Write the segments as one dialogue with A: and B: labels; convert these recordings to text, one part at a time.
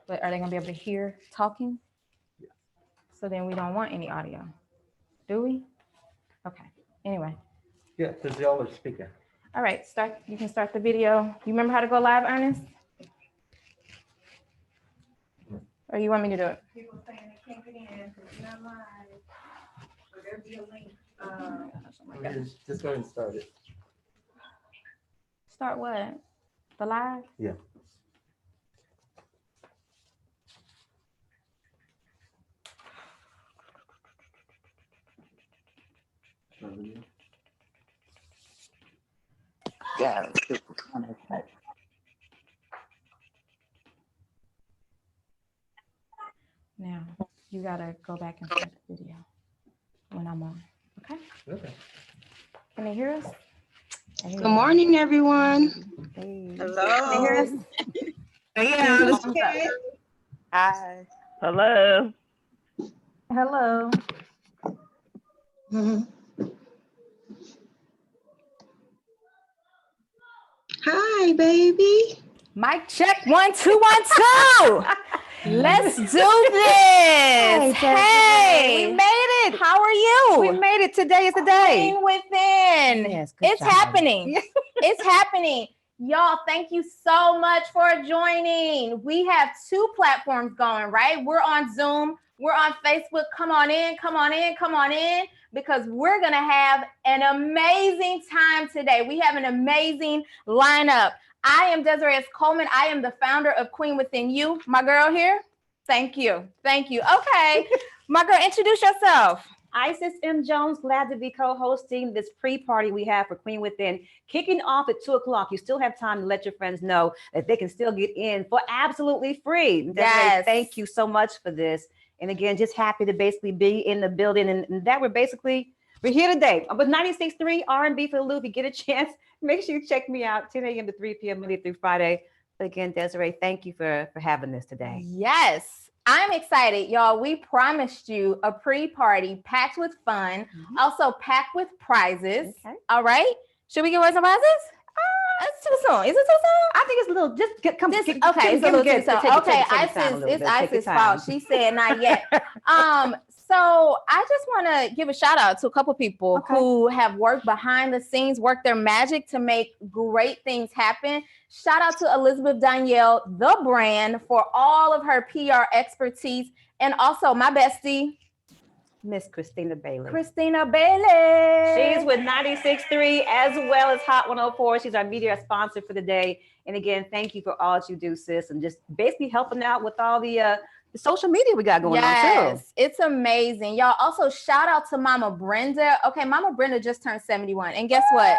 A: But are they gonna be able to hear talking?
B: Yeah.
A: So then we don't want any audio, do we? Okay. Anyway.
B: Yeah, because y'all are speaking.
A: All right. Start. You can start the video. You remember how to go live, Ernest? Or you want me to do it?
C: People saying they can't get in because it's not live. So there'll be a link.
A: Oh my gosh.
B: Just go ahead and start it.
A: Start what? The live?
B: Yeah.
D: Yeah.
A: Now you gotta go back and start the video when I'm on. Okay?
B: Okay.
A: Can they hear us?
E: Good morning, everyone.
A: Hey.
E: Hello.
A: Can they hear us?
E: Yeah, this is Kate.
D: Hi.
F: Hello.
A: Hello.
E: Mhm. Hi, baby.
A: Mic check 1 2 1 2. Let's do this. Hey,
D: We made it.
A: how are you?
D: We made it. Today is the day.
A: Queen Within.
D: Yes, good
A: It's
D: job.
A: happening. It's happening. Y'all, thank you so much for joining. We have 2 platforms going, right? We're on Zoom. We're on Facebook. Come on in, come on in, come on in, because we're going to have an amazing time today. We have an amazing lineup. I am Desiree S. Coleman. I am the founder of Queen Within You. My girl here. Thank you. Thank you. Okay. My girl, introduce yourself.
D: Isis M. Jones, glad to be co-hosting this pre-party we have for Queen Within, kicking off at 2 o'clock. You still have time to let your friends know that they can still get in for absolutely free. Desiree,
A: Yes.
D: thank you so much for this. And again, just happy to basically be in the building and that we're here today. I'm with 96.3 R&B for the loop. If you get a chance, make sure you check me out 10 a.m. to 3 p.m. Monday through Friday. But again, Desiree, thank you for having this today.
A: Yes, I'm excited, y'all. We promised you a pre-party packed with fun, also packed with prizes.
D: Okay.
A: All right. Should we give away some prizes? It's too soon. Is it too soon?
D: I think it's a little, just get, come,
A: This,
D: get,
A: okay, it's a little too soon. Okay,
D: Take your time a
A: Isis,
D: little
A: it's
D: bit. Take your
A: Isis'
D: time.
A: fault. She said not yet. So I just want to give a shout out to a couple people who have worked behind the scenes, worked their magic to make great things happen. Shout out to Elizabeth Danielle, the brand, for all of her PR expertise, and also my bestie,
D: Miss Christina Bailey.
A: Christina Bailey.
D: She's with 96.3 as well as Hot 104. She's our media sponsor for the day. And again, thank you for all that you do, sis, and just basically helping out with all the social media we got going on too.
A: Yes, it's amazing. Y'all, also shout out to Mama Brenda. Okay, Mama Brenda just turned 71. And guess what?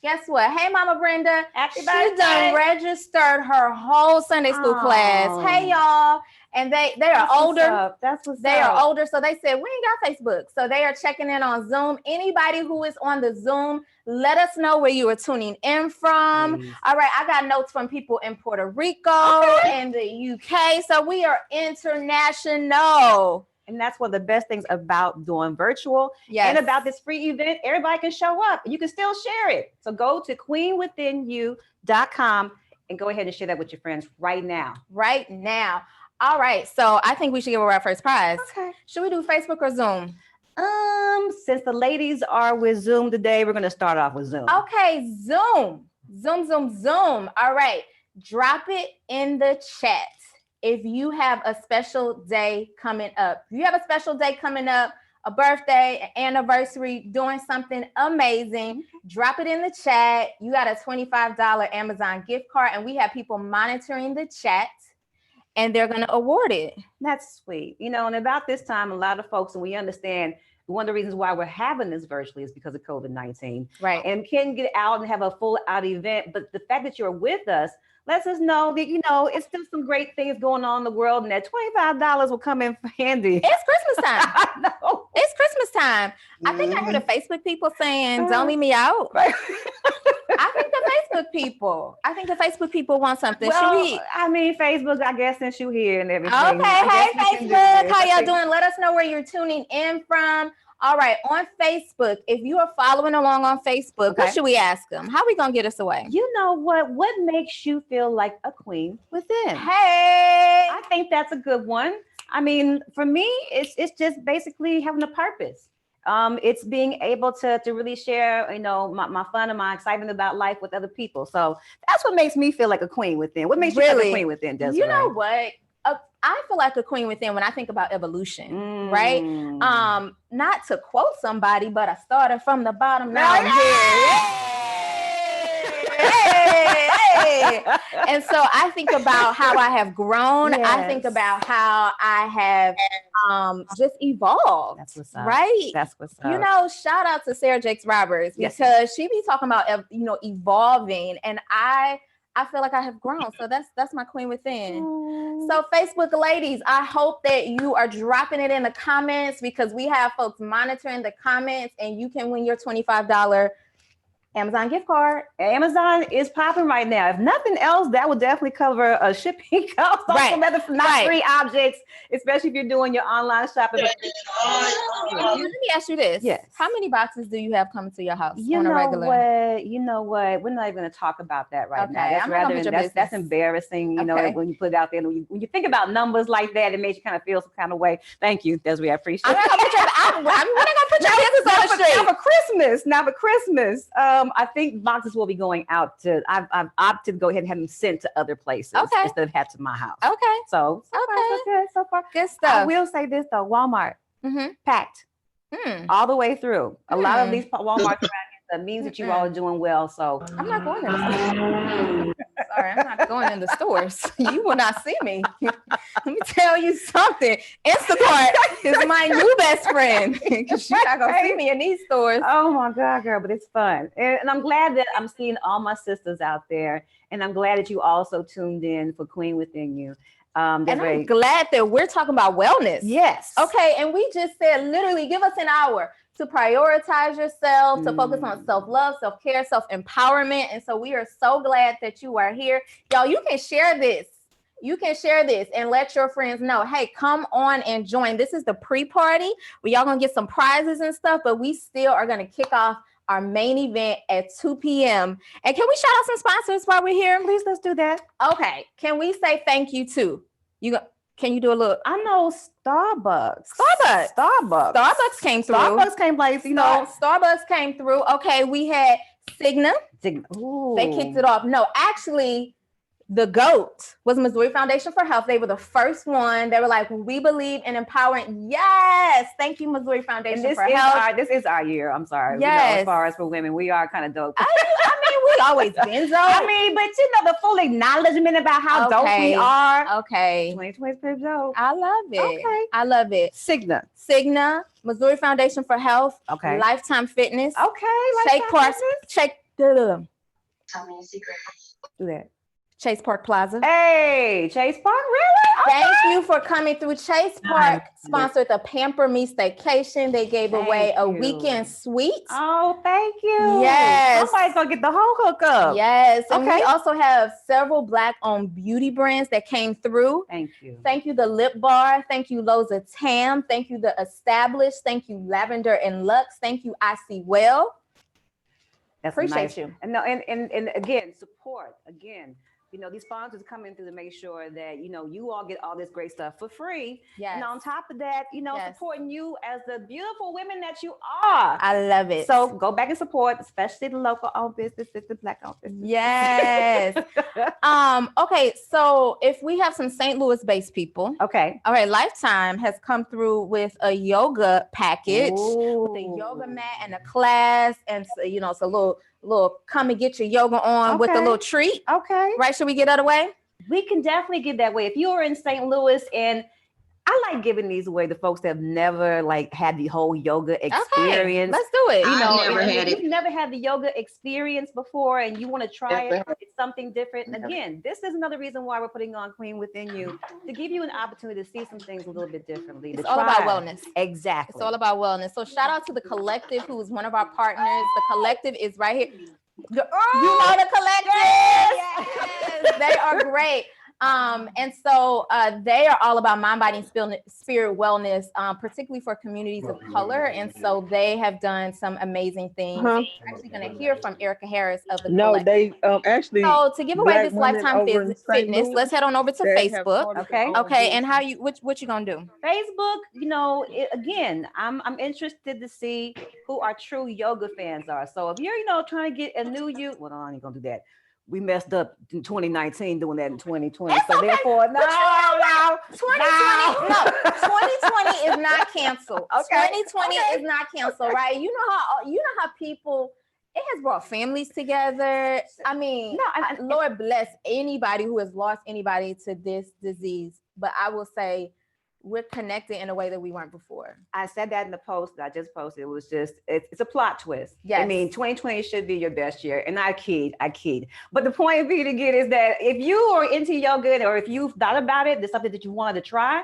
A: Guess what? Hey, Mama Brenda.
D: Happy
A: She
D: birthday.
A: done registered her whole Sunday school class. Hey, y'all. And they are older.
D: That's what's
A: They
D: up.
A: are older, so they said, we ain't got Facebook. So they are checking in on Zoom. Anybody who is on the Zoom, let us know where you are tuning in from.
D: Please.
A: All right, I got notes from people in Puerto Rico and the UK. So we are international.
D: And that's one of the best things about doing virtual and about this free event. Everybody can show up and you can still share it. So go to queenwithinyou.com and go ahead and share that with your friends right now.
A: Right now. All right, so I think we should give away our first prize.
D: Okay.
A: Should we do Facebook or Zoom?
D: Since the ladies are with Zoom today, we're going to start off with Zoom.
A: Okay, Zoom. Zoom. All right, drop it in the chat if you have a special day coming up. If you have a special day coming up, a birthday, an anniversary, doing something amazing, drop it in the chat. You got a $25 Amazon gift card, and we have people monitoring the chat. And they're going to award it.
D: That's sweet. You know, and about this time, a lot of folks, and we understand one of the reasons why we're having this virtually is because of COVID-19.
A: Right.
D: And can't get out and have a full out event. But the fact that you're with us lets us know that, you know, it's still some great things going on in the world. And that $25 will come in handy.
A: It's Christmas time.
D: I know.
A: It's Christmas time. I think I heard the Facebook people saying, don't leave me out.
D: Right.
A: I think the Facebook people want something.
D: Well,
A: Should we?
D: I mean, Facebook, I guess, since you're here and everything.
A: Okay,
D: I
A: hey
D: guess we can do
A: Facebook,
D: this.
A: how
D: I
A: y'all
D: think-
A: doing? Let us know where you're tuning in from. All right, on Facebook, if you are following along on Facebook,
D: Okay.
A: what should we ask them? How are we gonna get us away?
D: You know what? What makes you feel like a queen within?
A: Hey,
D: I think that's a good one. I mean, for me, it's just basically having a purpose. It's being able to really share, my fun and my excitement about life with other people. So that's what makes me feel like a queen within. What makes you feel like a queen within, Desiree?
A: You know what? I feel like a queen within when I think about evolution, right? Not to quote somebody, but I started from the bottom. Now I'm here. And so I think about how I have grown.
D: Yes.
A: I think about how I have just evolved.
D: That's what's up.
A: Right?
D: That's what's up.
A: Shout out to Sarah Jakes Roberts
D: Yes.
A: because she be talking about evolving, and I feel like I have grown. So that's my queen within. So Facebook ladies, I hope that you are dropping it in the comments because we have folks monitoring the comments, and you can win your $25 Amazon gift card.
D: Amazon is popping right now. If nothing else, that will definitely cover a shipping cost on some other free objects, especially if you're doing your online shopping.
A: Let me ask you this.
D: Yes.
A: How many boxes do you have coming to your house
D: You
A: on a
D: know
A: regular?
D: what? You know what? We're not even going to talk about that right now.
A: Okay,
D: That's
A: I'm not gonna put your
D: that's
A: business.
D: embarrassing. You know,
A: Okay.
D: when you put it out there, when you think about numbers like that, it makes you kind of feel some kind of way. Thank you, Desiree. I appreciate
A: I'm
D: it.
A: not gonna put your we're not gonna put your business on the street.
D: Now for Christmas, I think boxes will be going out to. I've opted to go ahead and have them sent to other places
A: Okay.
D: instead of have to my house.
A: Okay.
D: So far, so good. So far,
A: Good
D: I
A: stuff.
D: will say this though: Walmart
A: Mm-hmm.
D: packed all the way through. A lot of
A: Mm.
D: these Walmarts around here, that means that you all are doing well. So
A: I'm not going in the stores. Sorry, I'm not going in the stores. You will not see me. Let me tell you something. Instacart is my new best friend because you're not gonna see me in these stores.
D: oh my God, girl, but it's fun. And I'm glad that I'm seeing all my sisters out there. And I'm glad that you also tuned in for Queen Within You.
A: And I'm glad that we're talking about wellness.
D: Yes.
A: Okay, and we just said literally give us an hour to prioritize yourself, to focus on self-love, self-care, self-empowerment. And so we are so glad that you are here. Y'all, you can share this. You can share this and let your friends know, hey, come on and join. This is the pre-party where y'all gonna get some prizes and stuff, but we still are gonna kick off our main event at 2 p.m. And can we shout out some sponsors while we're here?
D: Please, let's do that.
A: Okay. Can we say thank you to can you do a little?
D: I know Starbucks
A: Came through.
D: Starbucks came like,
A: Starbucks came through. Okay, we had Cigna.
D: Ooh.
A: They kicked it off. No, actually, the GOAT was Missouri Foundation for Health. They were the first one. They were like, we believe in empowering. Yes. Thank you, Missouri Foundation for Health.
D: This is our year. I'm sorry.
A: Yes.
D: As far as for women, we are kind of dope.
A: I mean, we always been so.
D: I mean, but the full acknowledgement about how dope we are.
A: Okay.
D: 2020 is pretty dope.
A: I love it.
D: Okay.
A: I love it. Cigna, Missouri Foundation for Health.
D: Okay.
A: Lifetime Fitness.
D: Okay.
A: Chase Park.
E: Tell me a secret.
D: Do that.
A: Chase Park Plaza.
D: Hey, Chase Park, really?
A: Thank you for coming through. Chase Park sponsored the Pamper Me Staycation. They gave away a weekend suite.
D: Oh, thank you.
A: Yes.
D: Somebody's gonna get the whole hookup.
A: Yes. And we also have several Black-owned beauty brands that came through.
D: Thank you.
A: Thank you, The Lip Bar. Thank you, Loza Tam. Thank you, The Established. Thank you, Lavender and Lux. Thank you, I See Well.
D: That's
A: Appreciate you.
D: And again, support again. These sponsors come in through to make sure that, you all get all this great stuff for free.
A: Yes.
D: And on top of that,
A: Yes.
D: supporting you as the beautiful women that you are.
A: I love it.
D: So go back and support, especially the local owned businesses, the Black owned businesses.
A: Yes. Okay. So if we have some St. Louis based people.
D: Okay.
A: All right. Lifetime has come through with a yoga package with a
D: Ooh.
A: yoga mat and a class. And so, it's a little come and get your yoga on with a little treat.
D: Okay.
A: Right. Should we get out of the way?
D: We can definitely get that way. If you are in St. Louis, and I like giving these away to folks that have never had the whole yoga experience.
A: Let's do it.
E: I've
D: If you've never had the yoga experience before and you want to try it, it's something different. And again, this is another reason why we're putting on Queen Within You, to give you an opportunity to see some things a little bit differently.
A: It's all about wellness.
D: Exactly.
A: It's all about wellness. So shout out to the Collective, who is one of our partners. The Collective is right here. You know the Collective. Yes. They are great. And so they are all about mind, body, and spirit wellness, particularly for communities of color. And so they have done some amazing things.
F: Huh?
A: We're actually going to hear from Erica Harris of the
F: No,
A: Collective.
F: they actually.
A: So to give away
F: Black
A: this
F: women
A: lifetime
F: over in St.
A: fitness,
F: Louis,
A: let's head on over to
F: they have
A: Facebook.
F: started
D: Okay.
F: their own
A: Okay, and
F: business.
A: how you what you gonna do?
D: Facebook, you know, again, I'm interested to see who our true yoga fans are. So if you're, you know, trying to get a new you, well, I ain't gonna do that. We messed up in 2019 doing that in 2020.
A: It's
D: So
A: okay.
D: therefore,
A: But you know what? 2020, no, 2020 is not canceled.
D: Okay.
A: 2020 is not canceled, right? You know how people, it has brought families together. I mean,
D: No,
A: Lord bless anybody who has lost anybody to this disease. But I will say we're connected in a way that we weren't before.
D: I said that in the post that I just posted. It was just, it's a plot twist. I
A: Yes.
D: mean, 2020 should be your best year. And I kid. But the point for you to get is that if you are into yoga or if you've thought about it, there's something that you wanted to try,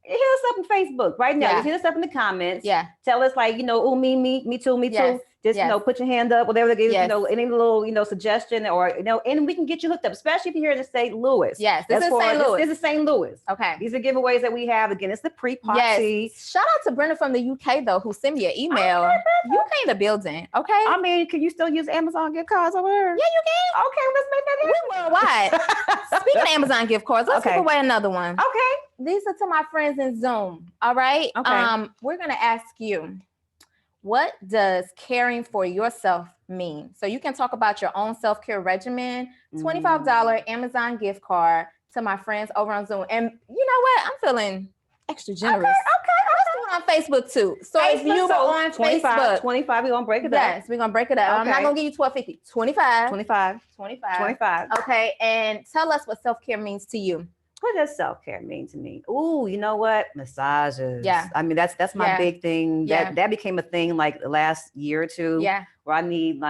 D: hit us up on Facebook right now.
A: Yeah.
D: Just hit us up in the comments.
A: Yeah.
D: Tell us like, you know, oh, me too.
A: Yes.
D: Just, you know,
A: Yes.
D: put your hand up, whatever it is,
A: Yes.
D: you know, any little, you know, suggestion or, you know, and we can get you hooked up, especially if you're here in St. Louis.
A: Yes. This is St. Louis.
D: This is St. Louis.
A: Okay.
D: These are giveaways that we have. Again, it's the pre-party.
A: Yes. Shout out to Brenda from the UK though, who sent me an email. UK in the building. Okay.
D: I mean, can you still use Amazon gift cards over here?
A: Yeah, you can.
D: Okay, let's make that
A: We
D: happen.
A: worldwide. Speaking of Amazon gift cards, let's
D: Okay.
A: give away another one.
D: Okay.
A: These are to my friends in Zoom. All right.
D: Okay.
A: We're gonna ask you, what does caring for yourself mean? So you can talk about your own self-care regimen. $25 Amazon gift card to my friends over on Zoom. And you know what? I'm feeling extra generous.
D: Okay.
A: Let's do it on Facebook too. So if you were on
D: 25,
A: Facebook,
D: 25, we're gonna break it
A: yes, we're gonna break it up. I'm not
D: Okay.
A: gonna give you $12.50. 25.
D: up. 25.
A: 25.
D: 25.
A: Okay, and tell us what self-care means to you.
D: What does self-care mean to me? Ooh, you know what? Massages.
A: Yeah.
D: I mean, that's my
A: Yeah.
D: big thing.
A: Yeah.
D: That became a thing like the last year or two
A: Yeah,
D: where I need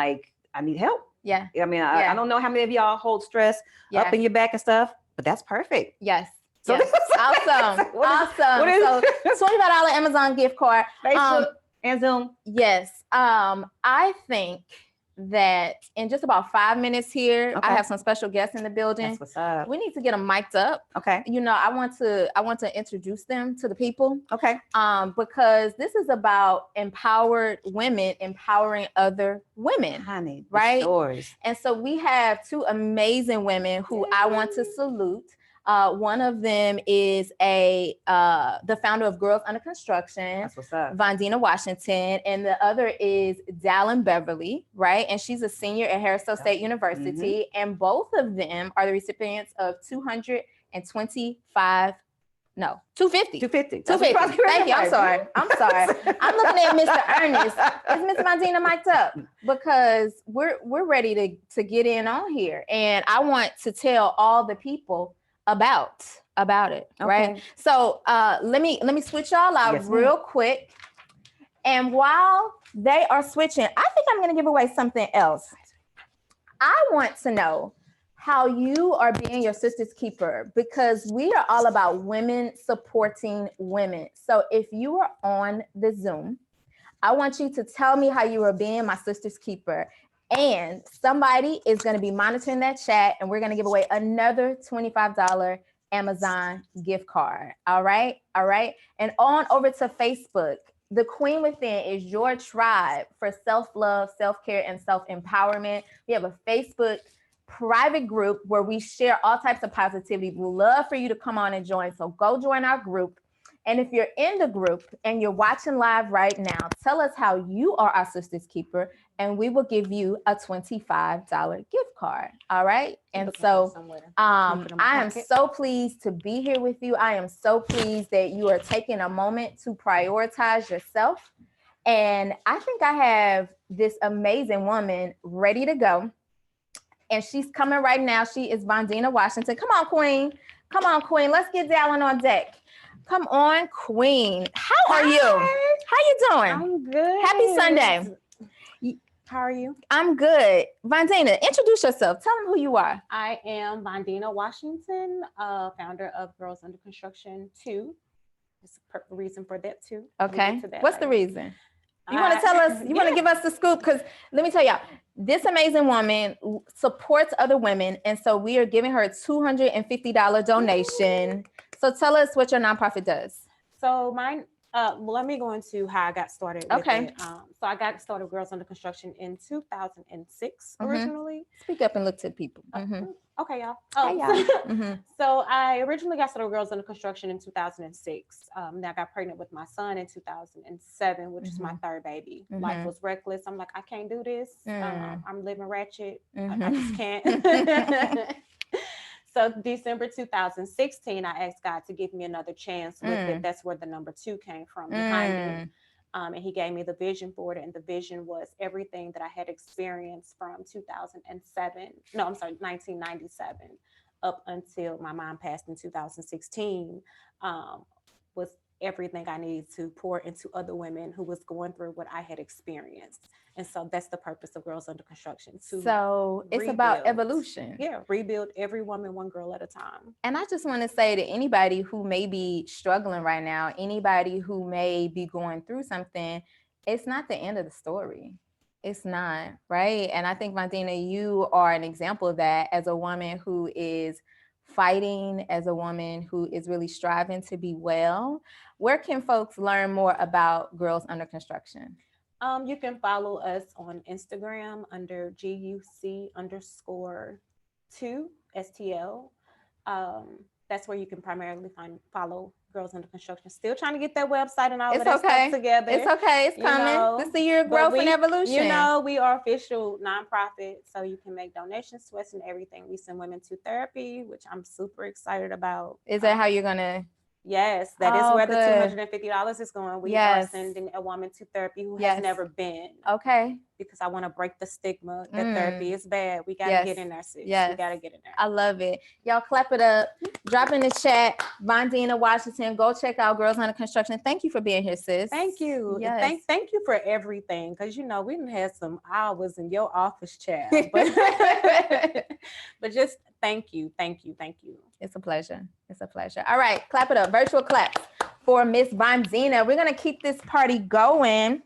D: help.
A: yeah,
D: I mean,
A: Yeah.
D: I don't know how many of y'all hold stress
A: yeah.
D: up in your back and stuff, but that's perfect.
A: Yes.
D: So
A: yes. Awesome.
D: What is-
A: Awesome.
D: what is-
A: So $25 Amazon gift card.
D: Facebook and Zoom.
A: Yes. I think that in just about 5 minutes here,
D: Okay.
A: I have some special guests in the building.
D: That's what's up.
A: We need to get them mic'd up.
D: Okay.
A: You know, I want to introduce them to the people.
D: Okay.
A: Because this is about empowered women empowering other women.
D: Honey, the
A: Right?
D: stories.
A: And so we have two amazing women who I want to salute. One of them is the founder of Girls Under Construction,
D: That's what's up.
A: Vandina Washington, and the other is Dallin Beverly, right? And she's a senior at Harrisville State University. And both of them are the recipients of 250.
D: 250.
A: 250. Thank you. I'm sorry. I'm looking at Mr. Ernest. Is Miss Vandina mic'd up? Because we're ready to get in on here. And I want to tell all the people about it. Right.
D: Okay.
A: So let me switch y'all out
D: Yes, ma'am.
A: real quick. And while they are switching, I think I'm gonna give away something else. I want to know how you are being your sister's keeper, because we are all about women supporting women. So if you are on the Zoom, I want you to tell me how you are being my sister's keeper. And somebody is going to be monitoring that chat, and we're going to give away another $25 Amazon gift card. All right. All right. And on over to Facebook. The Queen Within is your tribe for self-love, self-care, and self-empowerment. We have a Facebook private group where we share all types of positivity. We'd love for you to come on and join. So go join our group. And if you're in the group and you're watching live right now, tell us how you are our sister's keeper, and we will give you a $25 gift card. All right. And so I am so pleased to be here with you. I am so pleased that you are taking a moment to prioritize yourself. And I think I have this amazing woman ready to go. And she's coming right now. She is Vandina Washington. Come on, Queen. Come on, Queen. Let's get Dallin on deck. Come on, Queen. How are you? How you doing?
G: I'm good.
A: Happy Sunday.
G: How are you?
A: I'm good. Vandina, introduce yourself. Tell them who you are.
G: I am Vandina Washington, founder of Girls Under Construction 2. There's a reason for that too. We'll
A: Okay.
G: get to that
A: What's the
G: later.
A: reason? You want to tell us, you want to give us the scoop? Because let me tell y'all, This amazing woman supports other women, and so we are giving her a $250 donation. So tell us what your nonprofit does.
G: So mine, well, let me go into how I got started with
A: Okay.
G: it. So I got started with Girls Under Construction in 2006
A: Mhm.
G: originally.
A: Speak up and look to the people. Mhm.
G: Okay, y'all.
A: Hey, y'all. Mhm.
G: So I originally got started with Girls Under Construction in 2006. Then I got pregnant with my son in 2007, which is my third baby. Life was reckless. I'm like, I can't do this. I'm living ratchet. I just can't. So December 2016, I asked God to give me another chance with it. That's where the number 2 came from behind it. And he gave me the vision for it. And the vision was everything that I had experienced from 1997 up until my mom passed in 2016, was everything I needed to pour into other women who was going through what I had experienced. And so that's the purpose of Girls Under Construction.
A: So it's about
G: rebuild.
A: evolution.
G: Yeah, rebuild every woman, one girl at a time.
A: And I just want to say to anybody who may be struggling right now, anybody who may be going through something, it's not the end of the story. It's not, right? And I think, Vandina, you are an example of that as a woman who is fighting, as a woman who is really striving to be well. Where can folks learn more about Girls Under Construction?
G: You can follow us on Instagram under GUC_2 STL. That's where you can primarily follow Girls Under Construction. Still trying to get that website and all of that stuff together.
A: It's okay. It's coming. This is the year of growth and evolution.
G: You know, we are official nonprofit, so you can make donations to us and everything. We send women to therapy, which I'm super excited about.
A: Is that how you're gonna?
G: Yes, that is where the $250 is going. We are sending a woman to therapy who has never been.
A: Okay.
G: Because I want to break the stigma that therapy is bad. We got to get in there, sis. We got to get in there.
A: I love it. Y'all clap it up. Drop in the chat. Vandina Washington. Go check out Girls Under Construction. Thank you for being here, sis.
G: Thank you.
A: Yes.
G: Thank you for everything. Because, you know, we done had some hours in your office, child. But, but just thank you. Thank you. Thank you.
A: It's a pleasure. It's a pleasure. All right. Clap it up. Virtual claps for Miss Vandina. We're going to keep this party going.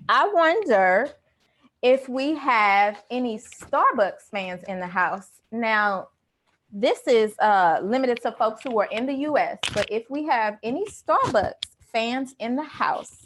A: I wonder if we have any Starbucks fans in the house. Now, this is limited to folks who are in the US, but if we have any Starbucks fans in the house,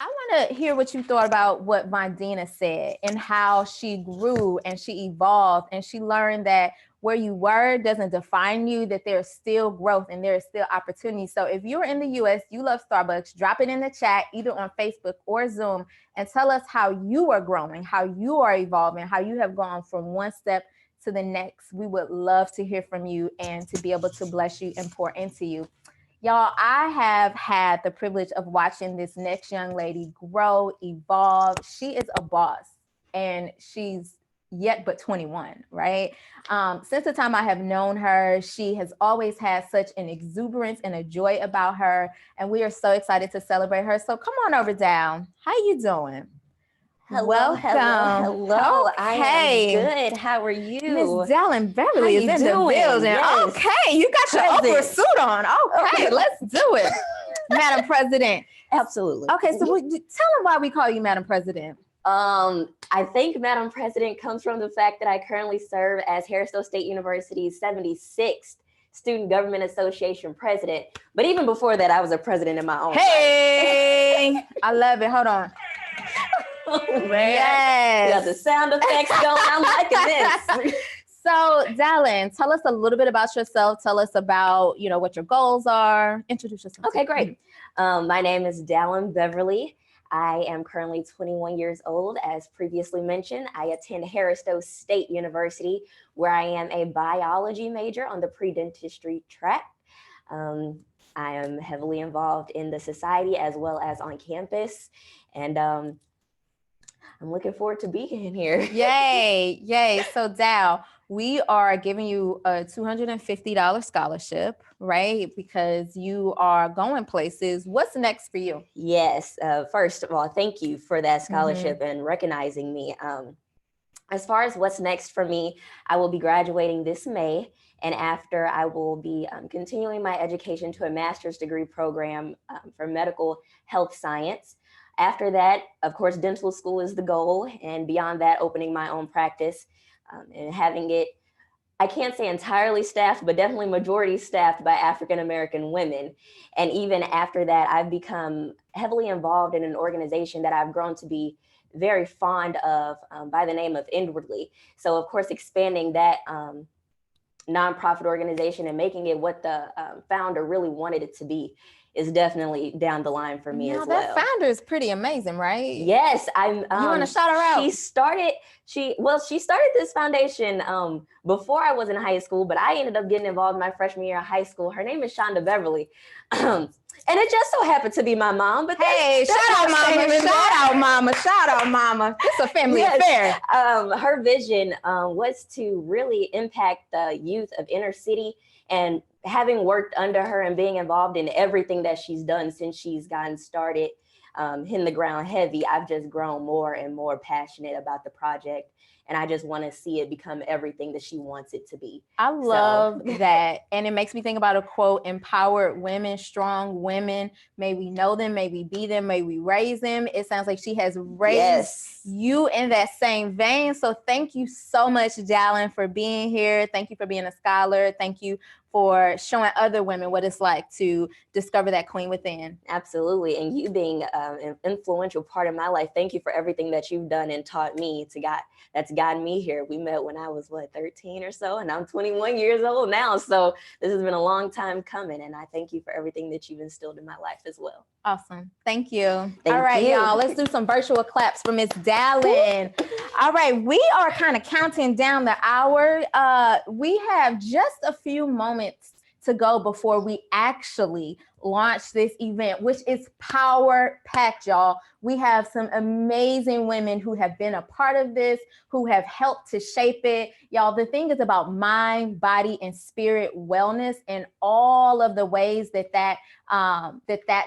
A: I want to hear what you thought about what Vandina said and how she grew and she evolved and she learned that where you were doesn't define you, that there's still growth and there's still opportunity. So if you're in the US, you love Starbucks, drop it in the chat, either on Facebook or Zoom, and tell us how you are growing, how you are evolving, how you have gone from one step to the next. We would love to hear from you and to be able to bless you and pour into you. Y'all, I have had the privilege of watching this next young lady grow, evolve. She is a boss and she's yet but 21, right? Since the time I have known her, she has always had such an exuberance and a joy about her. And we are so excited to celebrate her. So come on over, Dal. How you doing?
F: Hello,
A: Welcome.
F: hello.
A: Okay.
F: I am good. How are you?
A: Miss Dallin Beverly is in the building.
F: Yes.
A: Okay, you got your Oprah suit on. Okay, let's do it. Madam President.
F: Absolutely.
A: Okay, so tell them why we call you Madam President.
F: I think Madam President comes from the fact that I currently serve as Harrisville State University's 76th Student Government Association president. But even before that, I was a president in my own
A: Hey, I love it. Hold on.
F: Oh, man.
A: Yes.
F: You got the sound effects going. I'm liking this.
A: So, Dallin, tell us a little bit about yourself. Tell us about, what your goals are. Introduce yourself.
F: Okay, great. My name is Dallin Beverly. I am currently 21 years old. As previously mentioned, I attend Harrisville State University, where I am a biology major on the pre-dentistry track. I am heavily involved in the society as well as on campus. And I'm looking forward to being here.
A: Yay, yay. So Dal, we are giving you a $250 scholarship, right? Because you are going places. What's next for you?
F: Yes. First of all, thank you for that scholarship and recognizing me. As far as what's next for me, I will be graduating this May. And after, I will be continuing my education to a master's degree program for medical health science. After that, of course, dental school is the goal. And beyond that, opening my own practice and having it, I can't say entirely staffed, but definitely majority staffed by African-American women. And even after that, I've become heavily involved in an organization that I've grown to be very fond of by the name of Inwardly. So of course, expanding that nonprofit organization and making it what the founder really wanted it to be is definitely down the line for me as well.
A: That founder is pretty amazing, right?
F: Yes, I'm.
A: You want to shout her out?
F: She started this foundation before I was in high school, but I ended up getting involved in my freshman year of high school. Her name is Shonda Beverly. And it just so happened to be my mom. But
A: hey, shout out, mama! Shout out, mama! It's a family affair.
F: Her vision was to really impact the youth of inner city, and having worked under her and being involved in everything that she's done since she's gotten started, hitting the ground heavy, I've just grown more and more passionate about the project. And I just want to see it become everything that she wants it to be.
A: I love that. And it makes me think about a quote: empowered women, strong women. May we know them, may we be them, may we raise them. It sounds like she has raised you in that same vein. So thank you so much, Dallin, for being here. Thank you for being a scholar. Thank you for showing other women what it's like to discover that queen within.
F: Absolutely. And you being an influential part of my life. Thank you for everything that you've done and taught me that's gotten me here. We met when I was 13 or so, and I'm 21 years old now. So this has been a long time coming. And I thank you for everything that you've instilled in my life as well.
A: Awesome. Thank you.
F: Thank
A: All right,
F: you.
A: y'all, let's do some virtual claps for Miss Dallin. All right, we are kind of counting down the hour. We have just a few moments to go before we actually launch this event, which is power packed, y'all. We have some amazing women who have been a part of this, who have helped to shape it. Y'all, the thing is about mind, body, and spirit wellness and all of the ways that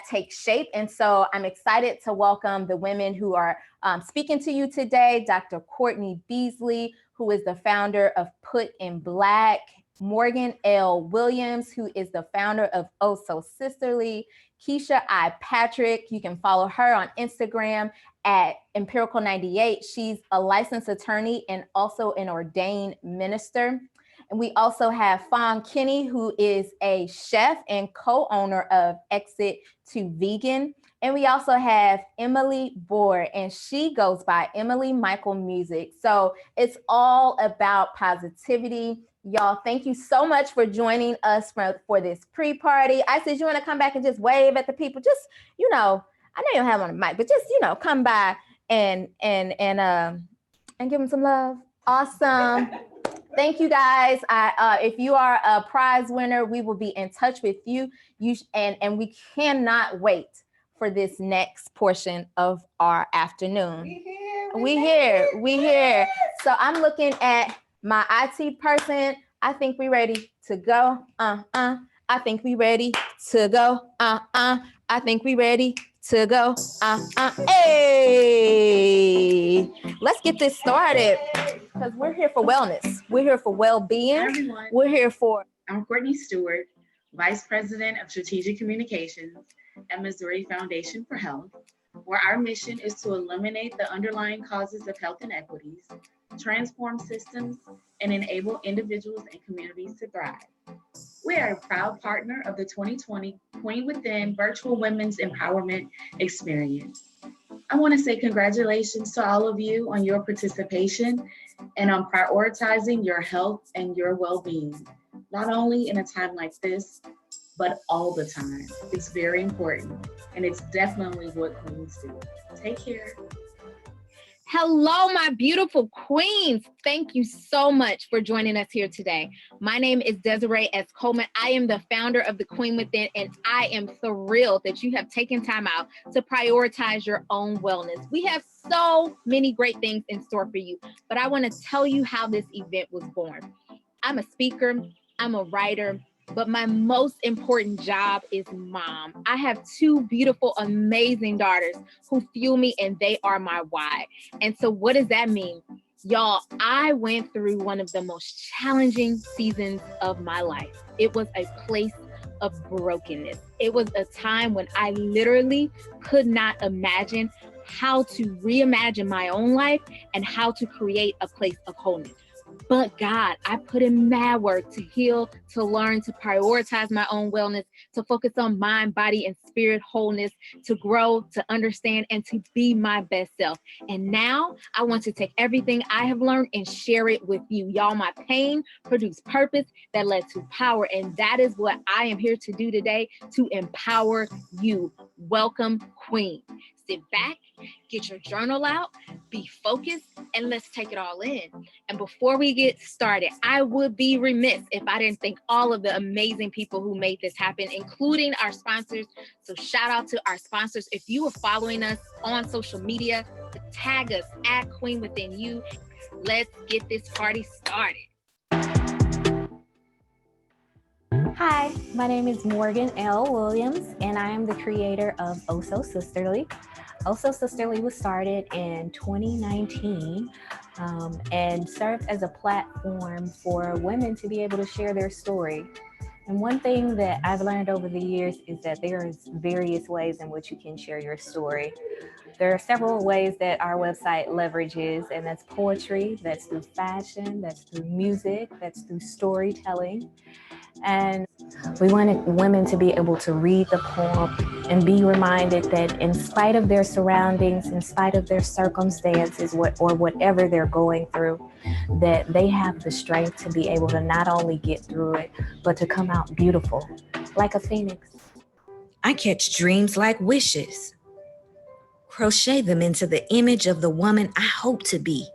A: takes shape. And so I'm excited to welcome the women who are speaking to you today. Dr. Courtney Beasley, who is the founder of Put in Black; Morgan L. Williams, who is the founder of Oh So Sisterly; Keisha I. Patrick. You can follow her on Instagram at Empirical98. She's a licensed attorney and also an ordained minister. And we also have Fawn Kinney, who is a chef and co-owner of Exit to Vegan. And we also have Emily Bohr, and she goes by Emily Michael Music. So it's all about positivity. Y'all, thank you so much for joining us for this pre-party. I said, you want to come back and just wave at the people? Just, I know you don't have on a mic, but just, come by and give them some love. Awesome. Thank you, guys. If you are a prize winner, we will be in touch with you. And we cannot wait for this next portion of our afternoon. We here. So I'm looking at my IT person. I think we ready to go. I think we ready to go. I think we ready to go. Hey, let's get this started because we're here for wellness. We're here for well-being.
E: Hi, everyone.
A: We're here for.
E: I'm Courtney Stewart, Vice President of Strategic Communications at Missouri Foundation for Health, where our mission is to eliminate the underlying causes of health inequities, transform systems, and enable individuals and communities to thrive. We are a proud partner of the 2020 Queen Within Virtual Women's Empowerment Experience. I want to say congratulations to all of you on your participation and on prioritizing your health and your well-being, not only in a time like this, but all the time. It's very important, and it's definitely what queens do. Take care.
A: Hello, my beautiful queens. Thank you so much for joining us here today. My name is Desiree S. Coleman. I am the founder of the Queen Within, and I am thrilled that you have taken time out to prioritize your own wellness. We have so many great things in store for you, but I want to tell you how this event was born. I'm a speaker, I'm a writer, but my most important job is mom. I have two beautiful, amazing daughters who fuel me, and they are my why. And so what does that mean? Y'all, I went through one of the most challenging seasons of my life. It was a place of brokenness. It was a time when I literally could not imagine how to reimagine my own life and how to create a place of wholeness. But God, I put in mad work to heal, to learn, to prioritize my own wellness, to focus on mind, body, and spirit wholeness, to grow, to understand, and to be my best self. And now I want to take everything I have learned and share it with you. Y'all, my pain produced purpose that led to power. And that is what I am here to do today, to empower you. Welcome, Queen. Sit back, get your journal out, be focused, and let's take it all in. And before we get started, I would be remiss if I didn't thank all of the amazing people who made this happen, including our sponsors. So shout out to our sponsors. If you are following us on social media, tag us at Queen Within You. Let's get this party started.
F: Hi, my name is Morgan L. Williams, and I am the creator of Oh So Sisterly. Oh So Sisterly was started in 2019 and served as a platform for women to be able to share their story. And one thing that I've learned over the years is that there is various ways in which you can share your story. There are several ways that our website leverages, and that's poetry, that's through fashion, that's through music, that's through storytelling. And we wanted women to be able to read the poem and be reminded that in spite of their surroundings, in spite of their circumstances, or whatever they're going through, that they have the strength to be able to not only get through it, but to come out beautiful, like a phoenix.
H: I catch dreams like wishes, crochet them into the image of the woman I hope to be.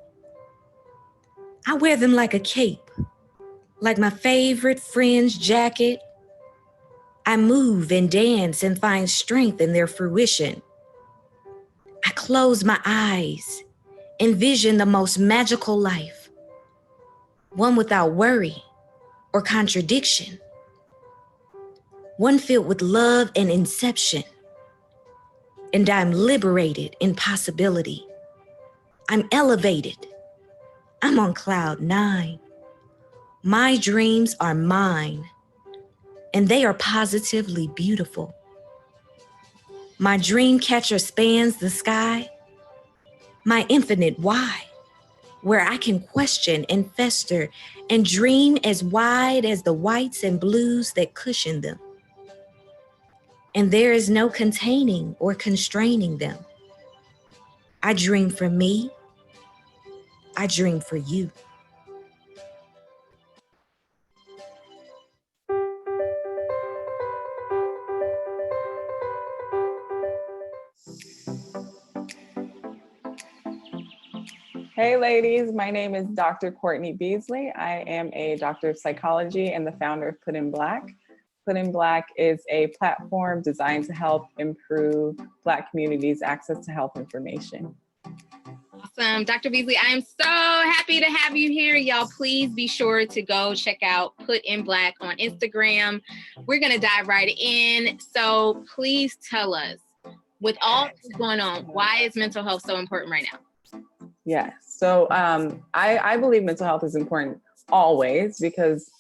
H: I wear them like a cape, like my favorite friend's jacket. I move and dance and find strength in their fruition. I close my eyes, envision the most magical life, one without worry or contradiction, one filled with love and inception. And I'm liberated in possibility. I'm elevated. I'm on cloud 9. My dreams are mine, and they are positively beautiful. My dream catcher spans the sky, my infinite why, where I can question and fester and dream as wide as the whites and blues that cushion them. And there is no containing or constraining them. I dream for me, I dream for you.
I: Hey ladies, my name is Dr. Courtney Beasley. I am a doctor of psychology and the founder of Put in Black. Put in Black is a platform designed to help improve Black communities' access to health information.
A: Awesome. Dr. Beasley, I am so happy to have you here. Y'all, please be sure to go check out Put in Black on Instagram. We're going to dive right in. So please tell us, with all that's going on, why is mental health so important right now?
I: Yeah, so I believe mental health is important always because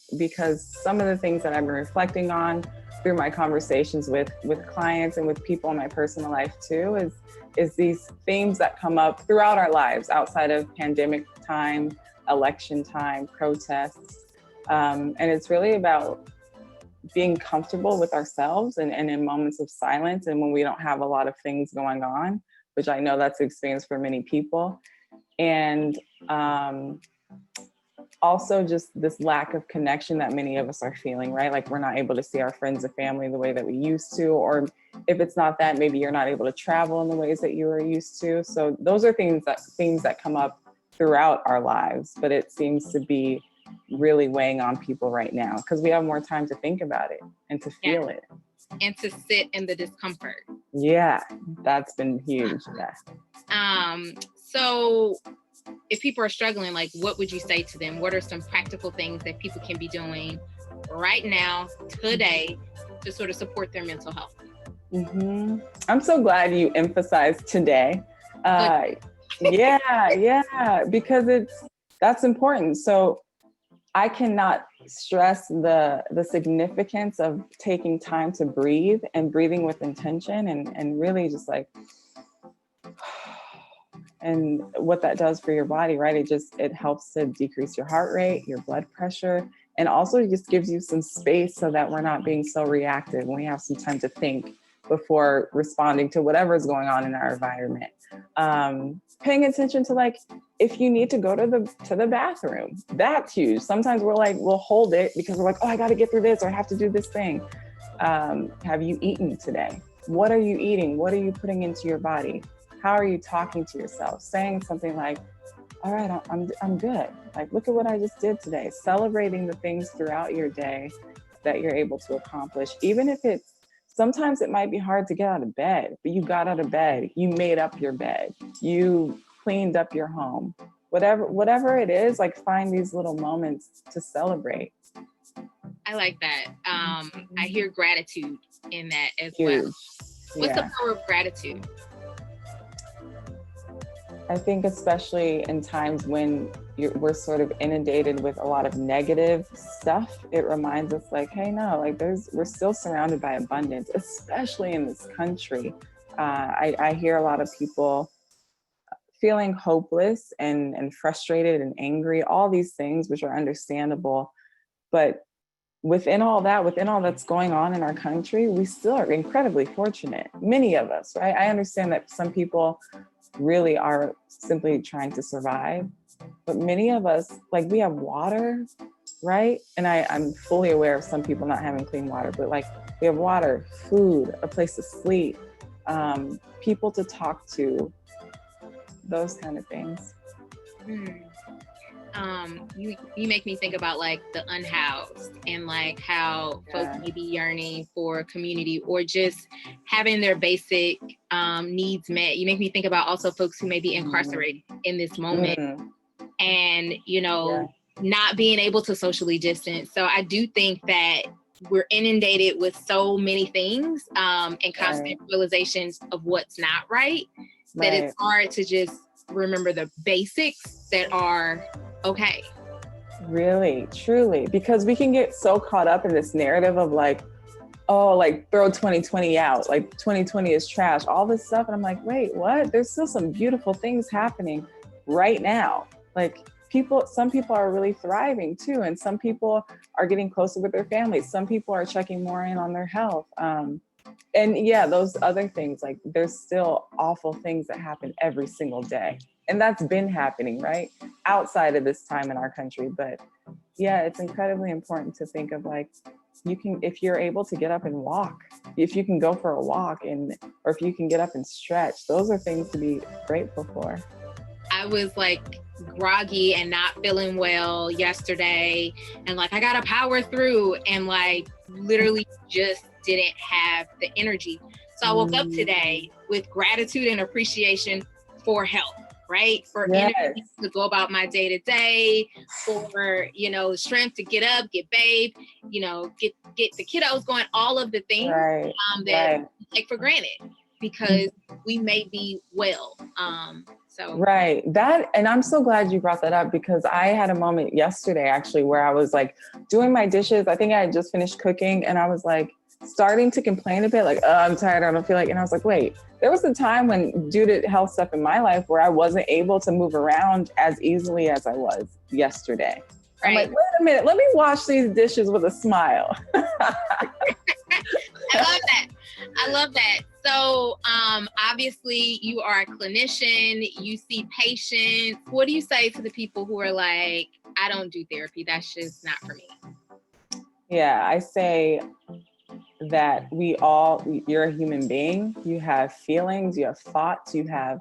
I: some of the things that I've been reflecting on through my conversations with clients and with people in my personal life too is these themes that come up throughout our lives outside of pandemic time, election time, protests. And it's really about being comfortable with ourselves and in moments of silence and when we don't have a lot of things going on, which I know that's the experience for many people. And also just this lack of connection that many of us are feeling, right? Like we're not able to see our friends and family the way that we used to, or if it's not that, maybe you're not able to travel in the ways that you were used to. So those are themes that come up throughout our lives, but it seems to be really weighing on people right now because we have more time to think about it and to feel it.
A: And to sit in the discomfort.
I: Yeah, that's been huge. Yeah.
A: So if people are struggling, like what would you say to them? What are some practical things that people can be doing right now, today, to sort of support their mental health?
I: Mm-hmm. I'm so glad you emphasized today. Yeah, because that's important. So I cannot stress the significance of taking time to breathe and breathing with intention and really just like, and what that does for your body, right? It helps to decrease your heart rate, your blood pressure, and also just gives you some space so that we're not being so reactive when we have some time to think before responding to whatever is going on in our environment. Paying attention to like, if you need to go to the bathroom, that's huge. Sometimes we'll hold it because we're like, oh, I got to get through this or I have to do this thing. Have you eaten today? What are you eating? What are you putting into your body? How are you talking to yourself? Saying something like, all right, I'm good. Like, look at what I just did today. Celebrating the things throughout your day that you're able to accomplish, even if sometimes it might be hard to get out of bed, but you got out of bed, you made up your bed, you cleaned up your home, whatever it is, like find these little moments to celebrate.
J: I like that. I hear gratitude in that as
I: Huge.
J: well. What's the power of gratitude?
I: I think especially in times when we're sort of inundated with a lot of negative stuff, it reminds us like, hey, no, like we're still surrounded by abundance, especially in this country. I hear a lot of people feeling hopeless and frustrated and angry, all these things, which are understandable. But within all that's going on in our country, we still are incredibly fortunate. Many of us, right? I understand that some people really are simply trying to survive, but many of us, like, we have water, right? And I'm fully aware of some people not having clean water, but like we have water, food, a place to sleep, people to talk to, those kind of things.
J: You make me think about like the unhoused and like how folks may be yearning for community or just having their basic needs met. You make me think about also folks who may be incarcerated in this moment and, not being able to socially distance. So I do think that we're inundated with so many things and constant realizations of what's not right, that it's hard to just remember the basics that are okay.
I: Really, truly, because we can get so caught up in this narrative of like, oh, like throw 2020 out, like 2020 is trash, all this stuff. And I'm like, wait, what? There's still some beautiful things happening right now. Like some people are really thriving too. And some people are getting closer with their families. Some people are checking more in on their health. And yeah, those other things, like there's still awful things that happen every single day. And that's been happening, right? Outside of this time in our country. But yeah, it's incredibly important to think of like, if you're able to get up and walk, if you can go for a walk or if you can get up and stretch, those are things to be grateful for.
J: I was like groggy and not feeling well yesterday. And like, I got to power through and like literally just didn't have the energy. So I woke up today with gratitude and appreciation for health, right? For energy to go about my day to day, for, strength to get up, get bathed, get the kiddos going, all of the things that we take for granted because we may be well.
I: Right. And I'm so glad you brought that up because I had a moment yesterday actually where I was like doing my dishes. I think I had just finished cooking and I was like starting to complain a bit like, oh, I'm tired. I don't feel like, and I was like, wait, there was a time when due to health stuff in my life where I wasn't able to move around as easily as I was yesterday. Right. I'm like, wait a minute, let me wash these dishes with a smile.
J: I love that. So obviously you are a clinician, you see patients. What do you say to the people who are like, I don't do therapy, that's just not for me?
I: Yeah, I say that you're a human being, you have feelings, you have thoughts, you have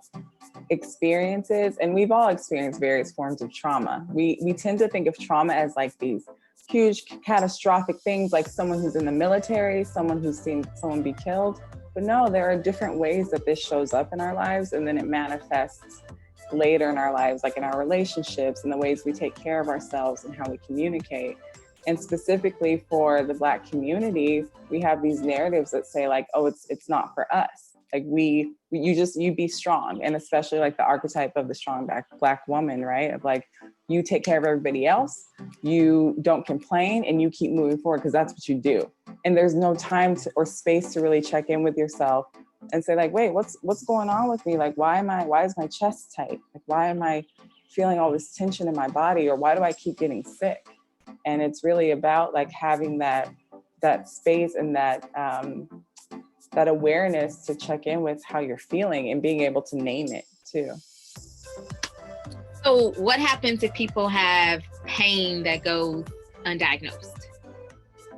I: experiences, and we've all experienced various forms of trauma. We tend to think of trauma as like these huge catastrophic things, like someone who's in the military, someone who's seen someone be killed. But no, there are different ways that this shows up in our lives, and then it manifests later in our lives, like in our relationships and the ways we take care of ourselves and how we communicate. And specifically for the Black community, we have these narratives that say like, oh, it's not for us. Like you be strong. And especially like the archetype of the strong black woman, right? Of like, you take care of everybody else, you don't complain, and you keep moving forward because that's what you do. And there's no time or space to really check in with yourself and say like, wait, what's going on with me? Like, why is my chest tight? Like, why am I feeling all this tension in my body? Or why do I keep getting sick? And it's really about like having that space and that awareness to check in with how you're feeling and being able to name it too.
J: So what happens if people have pain that goes undiagnosed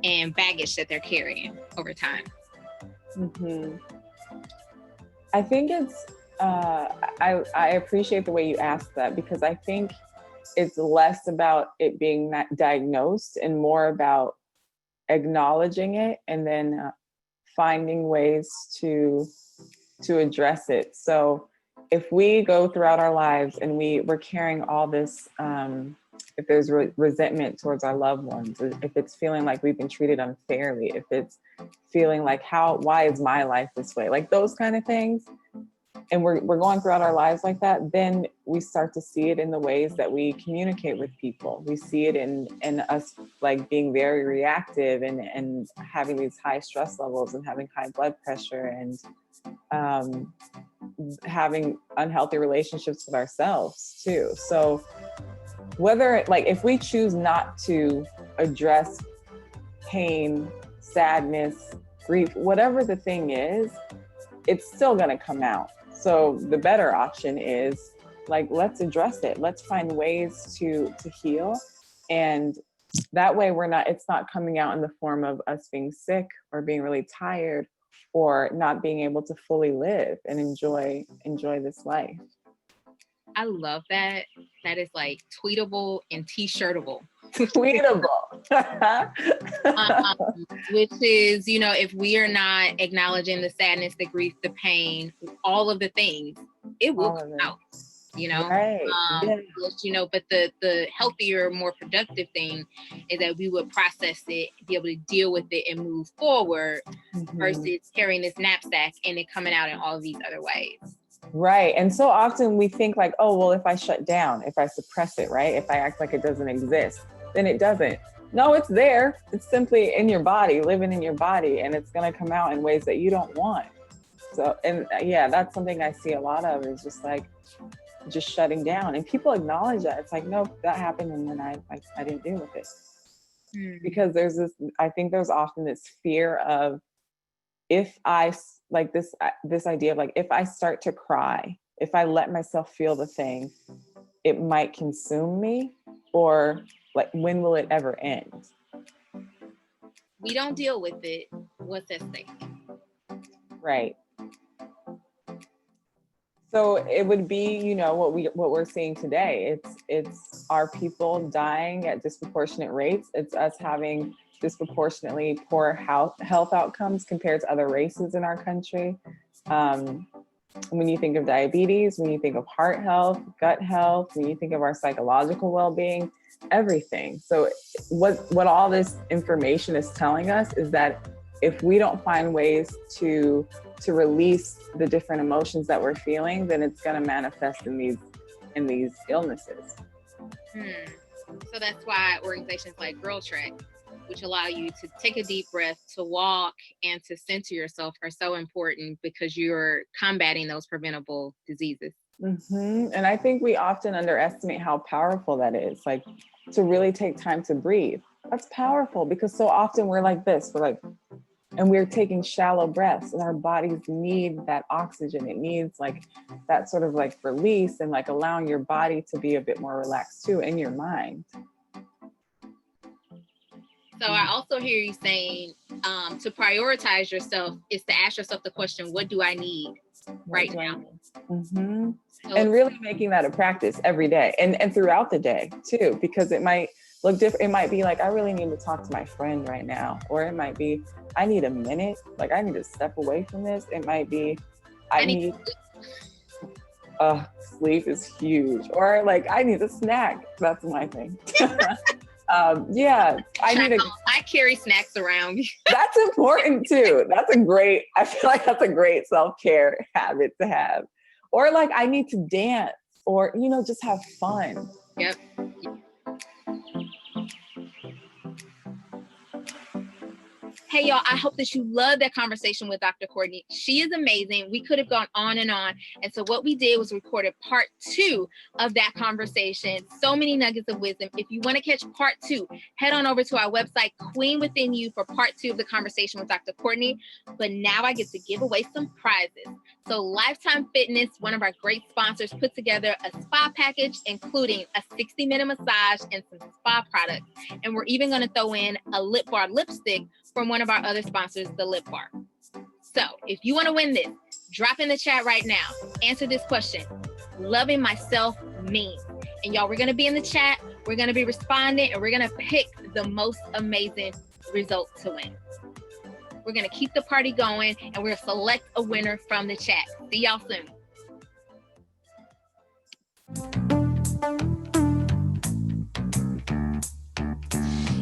J: and baggage that they're carrying over time?
I: Mm-hmm. I think it's, I appreciate the way you asked that, because I think it's less about it being not diagnosed and more about acknowledging it and then finding ways to address it. So if we go throughout our lives and we're carrying all this, if there's resentment towards our loved ones, if it's feeling like we've been treated unfairly, if it's feeling like why is my life this way? Like those kind of things. And we're going throughout our lives like that, then we start to see it in the ways that we communicate with people. We see it in us like being very reactive and having these high stress levels and having high blood pressure and having unhealthy relationships with ourselves too. So whether like if we choose not to address pain, sadness, grief, whatever the thing is, it's still going to come out. So the better option is like, let's address it. Let's find ways to heal. And that way it's not coming out in the form of us being sick or being really tired or not being able to fully live and enjoy this life.
J: I love that. That is like tweetable and t-shirtable.
I: Tweetable.
J: Which is, if we are not acknowledging the sadness, the grief, the pain, all of the things, it will come out,
I: Right.
J: But the healthier, more productive thing is that we would process it, be able to deal with it and move forward versus carrying this knapsack and it coming out in all of these other ways.
I: Right. And so often we think like, oh, well, if I shut down, if I suppress it, right? If I act like it doesn't exist, then it doesn't. No, it's there. It's simply in your body, living in your body, and it's going to come out in ways that you don't want. So, and yeah, that's something I see a lot of is just shutting down, and people acknowledge that. It's like, nope, that happened. And then I didn't deal with it because I think there's often this fear of if I like this idea of like, if I start to cry, if I let myself feel the thing, it might consume me, or like, when will it ever end?
J: We don't deal with it. What's at stake?
I: Right. So it would be, what we're seeing today. It's our people dying at disproportionate rates. It's us having disproportionately poor health outcomes compared to other races in our country. When you think of diabetes, when you think of heart health, gut health, when you think of our psychological well-being, everything. So what all this information is telling us is that if we don't find ways to release the different emotions that we're feeling, then it's going to manifest in these illnesses.
J: So that's why organizations like Girl Track, which allow you to take a deep breath, to walk, and to center yourself, are so important because you're combating those preventable diseases.
I: And I think we often underestimate how powerful that is, like to really take time to breathe. That's powerful because so often we're like this, and we're taking shallow breaths, and our bodies need that oxygen. It needs like that sort of like release and like allowing your body to be a bit more relaxed too, and your mind.
J: So I also hear you saying to prioritize yourself is to ask yourself the question, what do I need right now?
I: So, and really making that a practice every day and throughout the day too, because it might look different. It might be like, I really need to talk to my friend right now. Or it might be, I need a minute. Like I need to step away from this. It might be, I need sleep is huge. Or like, I need a snack. That's my thing. Yeah, I need
J: I carry snacks around.
I: That's important too. I feel like that's a great self-care habit to have. Or like I need to dance or, just have fun.
J: Yep. Hey, y'all, I hope that you love that conversation with Dr. Courtney. She is amazing. We could have gone on and on. And so what we did was recorded part 2 of that conversation. So many nuggets of wisdom. If you want to catch part 2, head on over to our website, Queen Within You, for part 2 of the conversation with Dr. Courtney. But now I get to give away some prizes. So Lifetime Fitness, one of our great sponsors, put together a spa package, including a 60-minute massage and some spa products. And we're even going to throw in a lip bar lipstick from one of our other sponsors, the Lip Bar. So if you want to win this, drop in the chat right now. Answer this question. Loving myself means. And y'all, we're going to be in the chat. We're going to be responding, and we're going to pick the most amazing result to win. We're going to keep the party going, and we're going to select a winner from the chat. See y'all soon.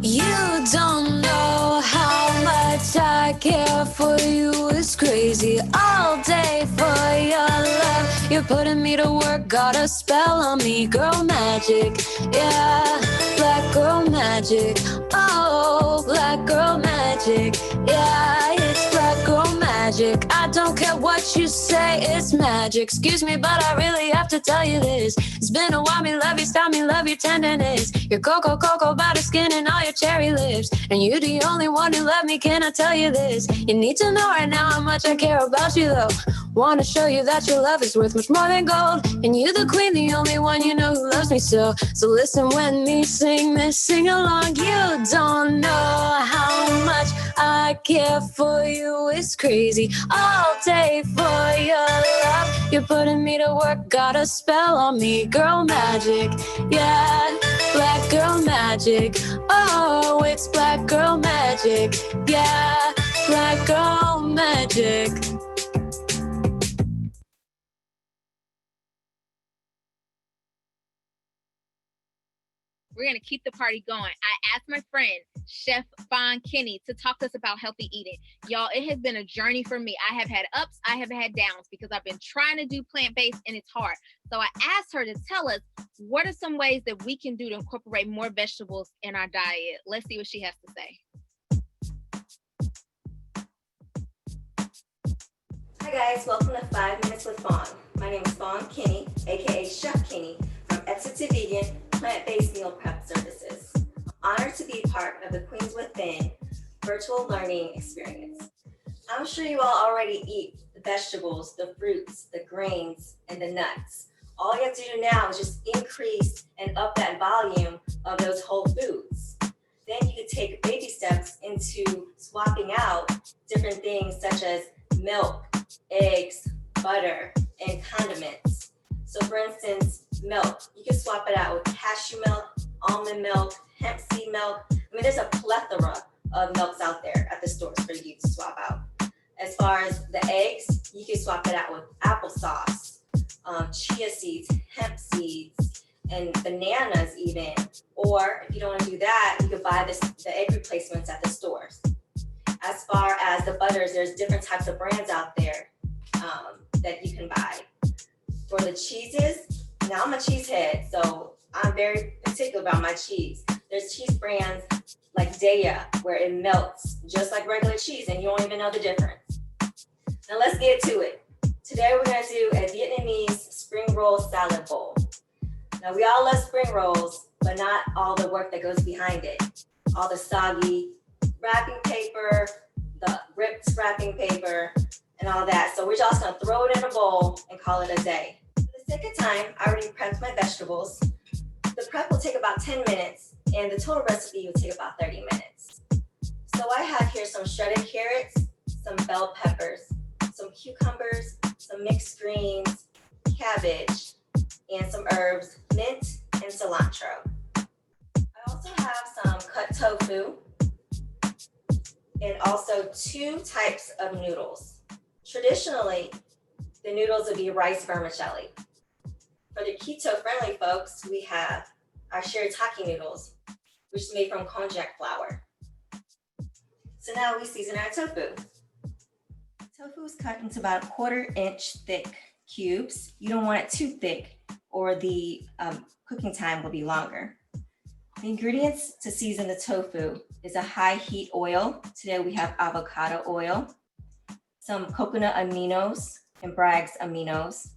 K: You don't know how much I care for you. It's crazy. All day for your love. You're putting me to work. Got a spell on me. Girl magic. Yeah. Black girl magic. Oh, black girl magic. Yeah, it's black girl magic. I don't care what you say. It's magic. Excuse me, but I really have to tell you this. It's been a while. Me love your style. Me love your tenderness. Your cocoa butter skin and all your cherry lips. And you're the only one who love me. Can I tell you this? You need to know right now how much I care about you, though. Wanna show you that your love is worth much more than gold. And you're the queen, the only one you know who loves me so. So listen when me sing this, sing along. You don't know how much I care for you. It's crazy. All day for your love. You're putting me to work. Got a spell on me. Girl magic. Yeah. Black girl magic. Oh, it's black girl magic. Yeah. Black girl magic.
J: We're going to keep the party going. I asked my friend, Chef Fawn Kinney, to talk to us about healthy eating. Y'all, it has been a journey for me. I have had ups, I have had downs, because I've been trying to do plant-based and it's hard. So I asked her to tell us what are some ways that we can do to incorporate more vegetables in our diet. Let's see what she has to say.
L: Hi guys, welcome to 5 Minutes with Fawn. My name is Fawn Kinney, aka Chef Kinney, from Exit to Vegan Plant-Based Meal Prep Services. I'm honored to be part of the Queens Within virtual learning experience. I'm sure you all already eat the vegetables, the fruits, the grains, and the nuts. All you have to do now is just increase and up that volume of those whole foods. Then you can take baby steps into swapping out different things such as milk, eggs, butter, and condiments. So for instance, milk, you can swap it out with cashew milk, almond milk, hemp seed milk. I mean, there's a plethora of milks out there at the stores for you to swap out. As far as the eggs, you can swap it out with applesauce, chia seeds, hemp seeds, and bananas even. Or if you don't want to do that, you can buy the egg replacements at the stores. As far as the butters, there's different types of brands out there that you can buy. For the cheeses, now I'm a cheesehead, so I'm very particular about my cheese. There's cheese brands like Daya, where it melts just like regular cheese and you don't even know the difference. Now let's get to it. Today we're gonna do a Vietnamese spring roll salad bowl. Now we all love spring rolls, but not all the work that goes behind it. All the soggy wrapping paper, the ripped wrapping paper, and all that. So we're just gonna throw it in a bowl and call it a day. For the sake of time, I already prepped my vegetables. The prep will take about 10 minutes and the total recipe will take about 30 minutes. So I have here some shredded carrots, some bell peppers, some cucumbers, some mixed greens, cabbage, and some herbs, mint and cilantro. I also have some cut tofu and also 2 types of noodles. Traditionally, the noodles would be rice vermicelli. For the keto-friendly folks, we have our shirataki noodles. which is made from konjac flour. So now we season our tofu. Tofu is cut into about 1/4 inch thick cubes. You don't want it too thick or the cooking time will be longer. The ingredients to season the tofu is a high heat oil. Today we have avocado oil, some coconut aminos and Bragg's aminos,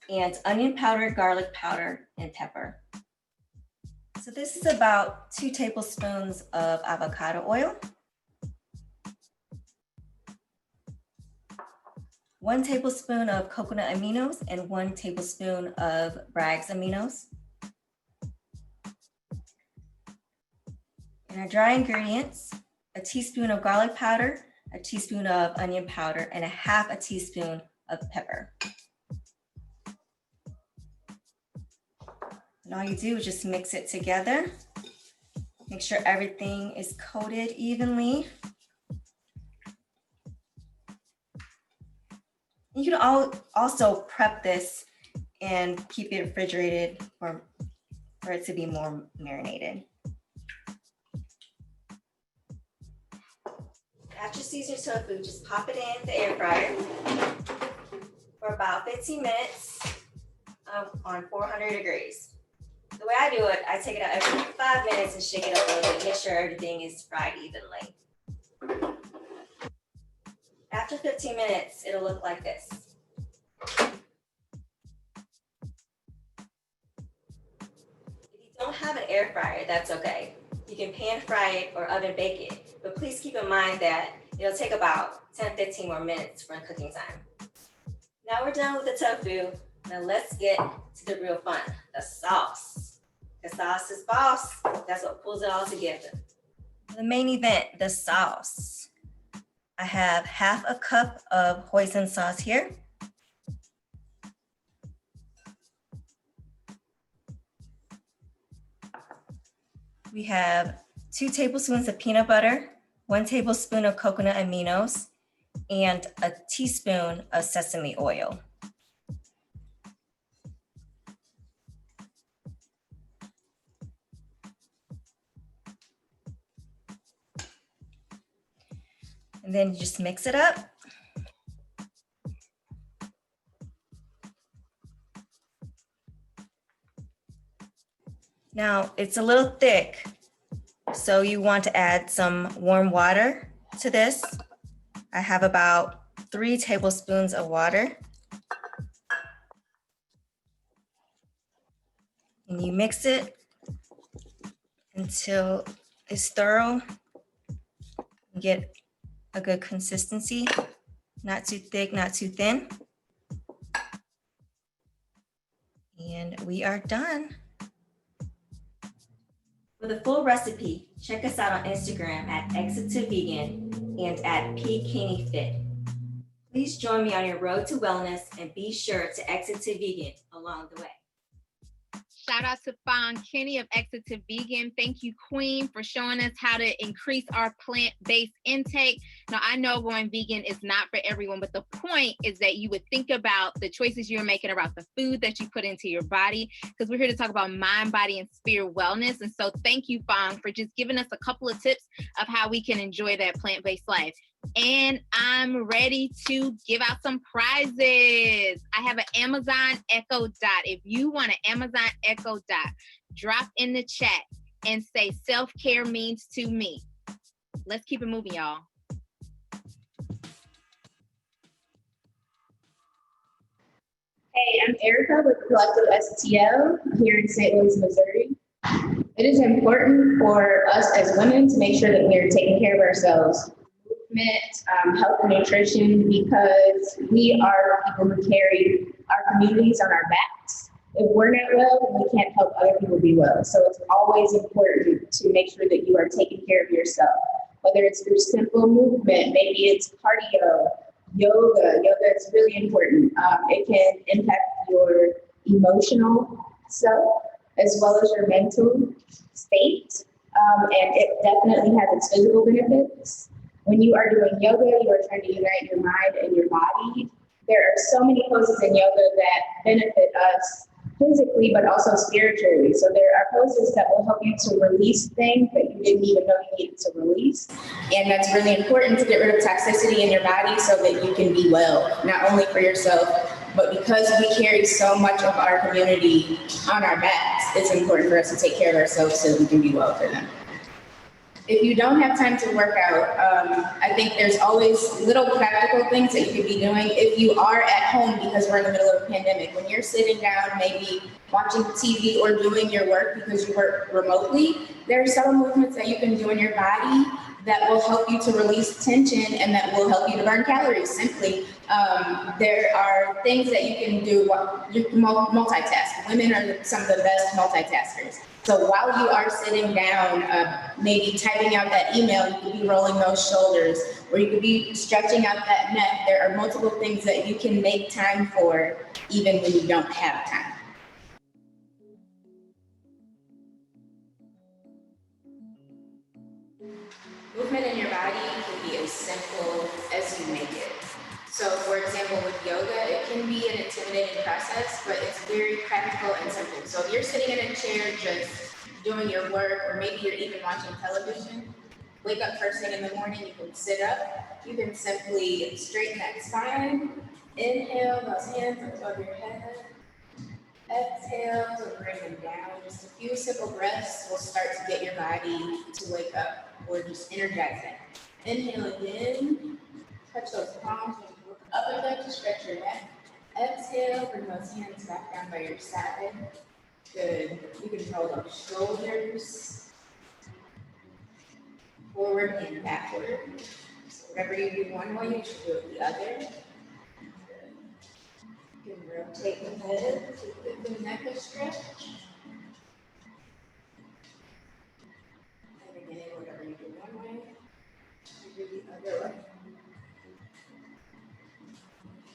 L: and onion powder, garlic powder, and pepper. So this is about 2 tablespoons of avocado oil, 1 tablespoon of coconut aminos, and 1 tablespoon of Bragg's aminos. And our dry ingredients, a teaspoon of garlic powder, a teaspoon of onion powder, and 1/2 teaspoon of pepper. And all you do is just mix it together. Make sure everything is coated evenly. You can also prep this and keep it refrigerated for it to be more marinated. After seasoning tofu, just pop it in the air fryer for about 15 minutes on 400 degrees. The way I do it, I take it out every 5 minutes and shake it up a little bit, make sure everything is fried evenly. After 15 minutes, it'll look like this. If you don't have an air fryer, that's okay. You can pan fry it or oven bake it, but please keep in mind that it'll take about 10-15 more minutes for cooking time. Now we're done with the tofu. Now let's get to the real fun, the sauce. The sauce is boss. That's what pulls it all together. The main event, the sauce. I have 1/2 cup of hoisin sauce here. We have 2 tablespoons of peanut butter, 1 tablespoon of coconut aminos, and a teaspoon of sesame oil. And then you just mix it up. Now it's a little thick, so you want to add some warm water to this. I have about 3 tablespoons of water. And you mix it until it's thorough. You get a good consistency, not too thick, not too thin. And we are done. For the full recipe, check us out on Instagram at Exit to Vegan and at PKinneyFit. Please join me on your road to wellness and be sure to exit to vegan along the way.
J: Shout out to Fawn Kenny of Exit to Vegan. Thank you, Queen, for showing us how to increase our plant-based intake. Now, I know going vegan is not for everyone, but the point is that you would think about the choices you're making about the food that you put into your body, because we're here to talk about mind, body, and spirit wellness. And so thank you, Fawn, for just giving us a couple of tips of how we can enjoy that plant-based life. And I'm ready to give out some prizes. I have an Amazon Echo Dot. If you want an Amazon Echo Dot, drop in the chat and say self-care means to me. Let's keep it moving, y'all.
E: Hey, I'm Erica with Collective STL here in St. Louis, Missouri. It is important for us as women to make sure that we are taking care of ourselves. Movement, health and nutrition, because we are people who carry our communities on our backs. If we're not well, then we can't help other people be well. So it's always important to make sure that you are taking care of yourself. Whether it's through simple movement, maybe it's cardio, yoga. Yoga is really important. It can impact your emotional self as well as your mental state. And it definitely has its physical benefits. When you are doing yoga, you are trying to unite your mind and your body. There are so many poses in yoga that benefit us physically, but also spiritually. So there are poses that will help you to release things that you didn't even know you needed to release. And that's really important to get rid of toxicity in your body so that you can be well, not only for yourself, but because we carry so much of our community on our backs, it's important for us to take care of ourselves so that we can be well for them. If you don't have time to work out, I think there's always little practical things that you could be doing if you are at home, because we're in the middle of a pandemic. When you're sitting down, maybe watching TV or doing your work because you work remotely, there are subtle movements that you can do in your body that will help you to release tension and that will help you to burn calories simply. There are things that you can do while you can multitask. Women are some of the best multitaskers. So while you are sitting down, maybe typing out that email, you could be rolling those shoulders, or you could be stretching out that neck. There are multiple things that you can make time for, even when you don't have time. Movement in your body can be as simple as you make it. So for example, with yoga, it can be an intimidating process, but it's very practical and simple. So if you're sitting in a chair just doing your work, or maybe you're even watching television, wake up first thing in the morning, you can sit up, you can simply straighten that spine, inhale those hands above your head, exhale to bring them down. Just a few simple breaths will start to get your body to wake up or just energize it. Inhale again, touch those palms, look up and down to stretch your neck. Exhale, bring those hands back down by your side. Good. You can roll up shoulders, forward and backward. So whatever you do one way, you should do it the other. Good. You can rotate the head to give the neck a stretch. And again, whatever you do one way, you do the other way.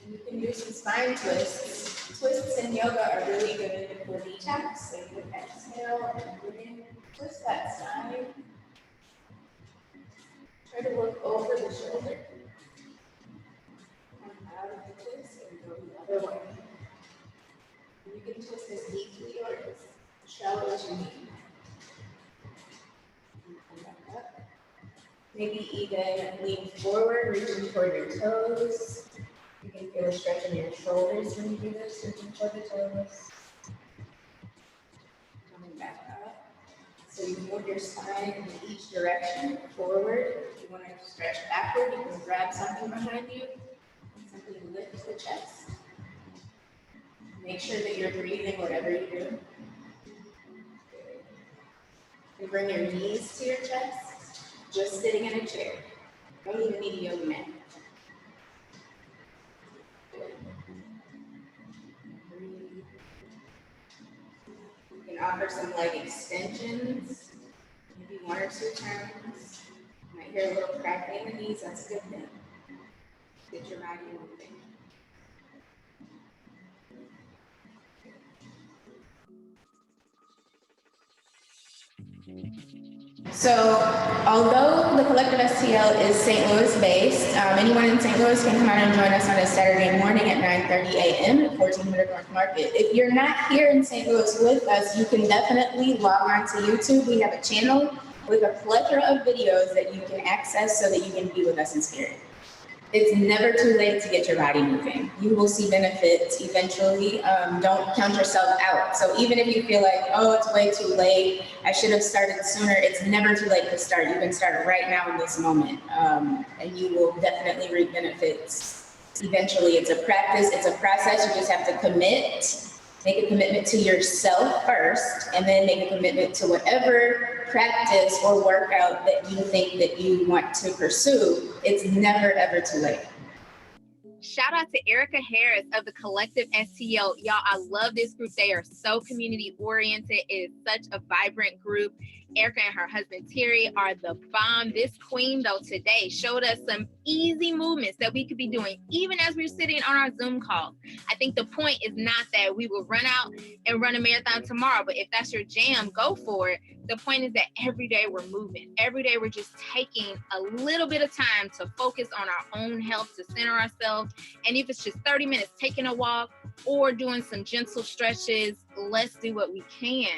E: And you can do some spine twists. Twists in yoga are really good for detox. So you can exhale and breathe. Twist that spine. Try to look over the shoulder. Come out of the twist and go the other way. You can twist as deeply or as shallow as you need. Come back up. Maybe even lean forward, reaching toward your toes. You can feel a stretch in your shoulders when you do this, reaching toward the toes. Coming back up. So you move your spine in each direction, forward. If you want to stretch backward, you can grab something behind you and simply lift the chest. Make sure that you're breathing whatever you do. And bring your knees to your chest, just sitting in a chair. You don't even need a yoga mat. You can offer some leg extensions, maybe 1 or 2 times. You might hear a little cracking in the knees, that's a good thing. Get your body moving. So, although the Collective STL is St. Louis based, anyone in St. Louis can come out and join us on a Saturday morning at 9:30 a.m. at 1400 North Market. If you're not here in St. Louis with us, you can definitely log on to YouTube. We have a channel with a plethora of videos that you can access so that you can be with us in spirit. It's never too late to get your body moving. You will see benefits eventually. Don't count yourself out. So even if you feel like, oh, it's way too late, I should have started sooner, it's never too late to start. You can start right now in this moment, and you will definitely reap benefits. Eventually, it's a practice, it's a process. You just have to commit. Make a commitment to yourself first, and then make a commitment to whatever practice or workout that you think that you want to pursue. It's never, ever too late.
J: Shout out to Erica Harris of the Collective STL. Y'all, I love this group. They are so community oriented. It is such a vibrant group. Erica and her husband Terry are the bomb. This queen though today showed us some easy movements that we could be doing even as we're sitting on our Zoom calls. I think the point is not that we will run out and run a marathon tomorrow, but if that's your jam, go for it. The point is that every day we're moving. Every day we're just taking a little bit of time to focus on our own health, to center ourselves, involved. And if it's just 30 minutes taking a walk or doing some gentle stretches, let's do what we can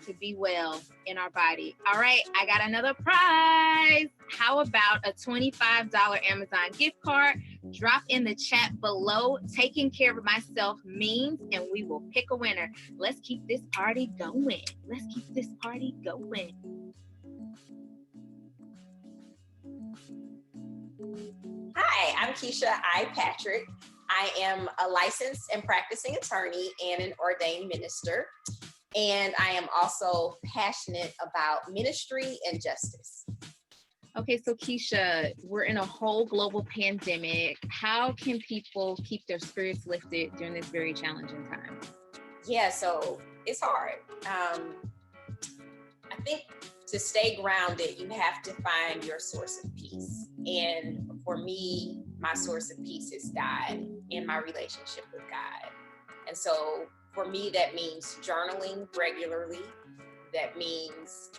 J: to be well in our body. All right, I got another prize. How about a $25 Amazon gift card? Drop in the chat below. Taking care of myself means, and we will pick a winner. Let's keep this party going. Let's keep this party going.
M: Hi, I'm Keisha I. Patrick. I am a licensed and practicing attorney and an ordained minister. And I am also passionate about ministry and justice.
J: Okay, so Keisha, we're in a whole global pandemic. How can people keep their spirits lifted during this very challenging time?
M: Yeah, so it's hard. I think to stay grounded, you have to find your source of peace. And for me, my source of peace is God and my relationship with God. And so for me, that means journaling regularly. That means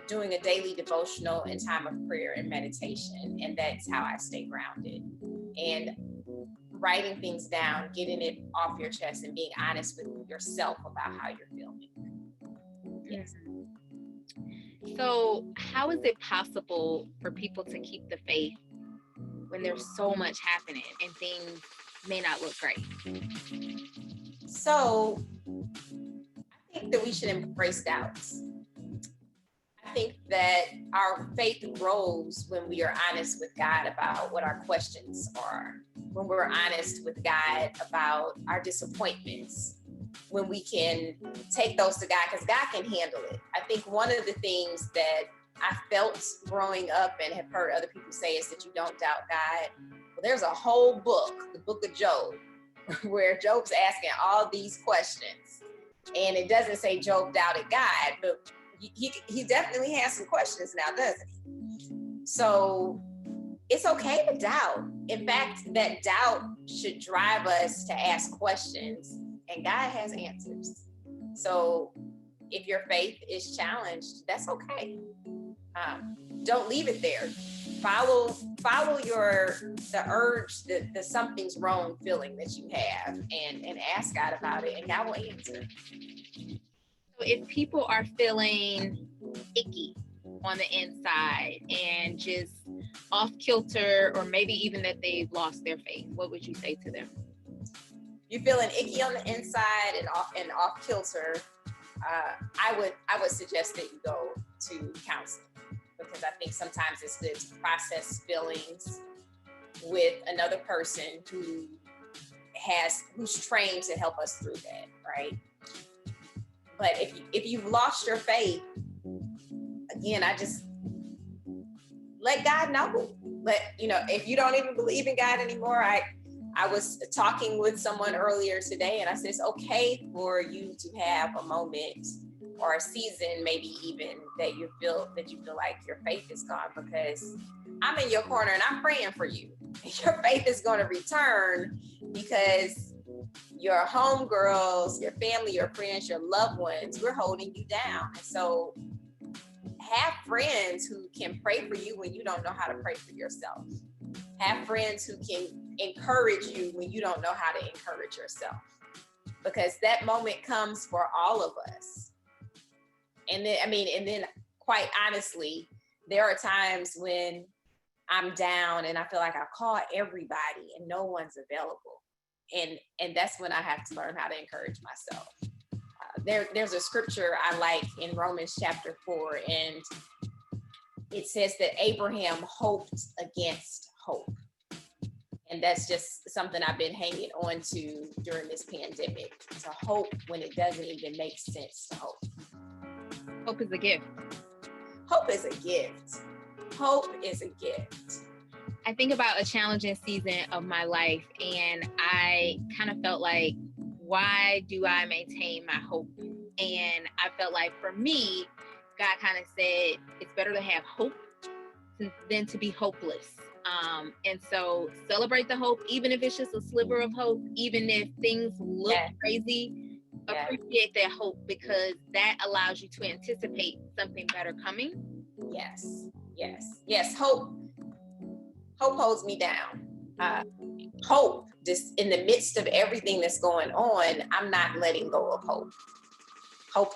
M: doing a daily devotional and time of prayer and meditation. And that's how I stay grounded. And writing things down, getting it off your chest and being honest with yourself about how you're feeling. Yes.
J: So how is it possible for people to keep the faith when there's so much happening and things may not look great?
M: So I think that we should embrace doubts. I think that our faith grows when we are honest with God about what our questions are, when we're honest with God about our disappointments, when we can take those to God, because God can handle it. I think one of the things that I felt growing up and have heard other people say is that you don't doubt God. Well, there's a whole book, the book of Job, where Job's asking all these questions. And it doesn't say Job doubted God, but he definitely has some questions now, doesn't he? So it's okay to doubt. In fact, that doubt should drive us to ask questions, and God has answers. So if your faith is challenged, that's okay. Don't leave it there. Follow the urge, the something's wrong feeling that you have, and ask God about it, and God will answer.
J: So if people are feeling icky on the inside and just off kilter, or maybe even that they've lost their faith, what would you say to them?
M: You're feeling icky on the inside and off kilter, I would suggest that you go to counseling, because I think sometimes it's good to process feelings with another person who's trained to help us through that, right? But if you've lost your faith, again, I just let God know. If you don't even believe in God anymore, I was talking with someone earlier today, and I said, it's okay for you to have a moment or a season, maybe even that you feel like your faith is gone, because I'm in your corner and I'm praying for you. Your faith is going to return, because your homegirls, your family, your friends, your loved ones, we're holding you down. And so have friends who can pray for you when you don't know how to pray for yourself. Have friends who can encourage you when you don't know how to encourage yourself, because that moment comes for all of us. And then quite honestly, there are times when I'm down and I feel like I've called everybody and no one's available. And that's when I have to learn how to encourage myself. There's a scripture I like in Romans chapter 4, and it says that Abraham hoped against hope. And that's just something I've been hanging on to during this pandemic, to hope when it doesn't even make sense to hope.
J: Hope is a gift.
M: Hope is a gift. Hope is a gift.
J: I think about a challenging season of my life, and I kind of felt like, why do I maintain my hope? And I felt like for me, God kind of said, it's better to have hope than to be hopeless. And so celebrate the hope, even if it's just a sliver of hope, even if things look crazy, appreciate that hope, because that allows you to anticipate something better coming.
M: Yes. Hope holds me down. hope, just in the midst of everything that's going on, I'm not letting go of hope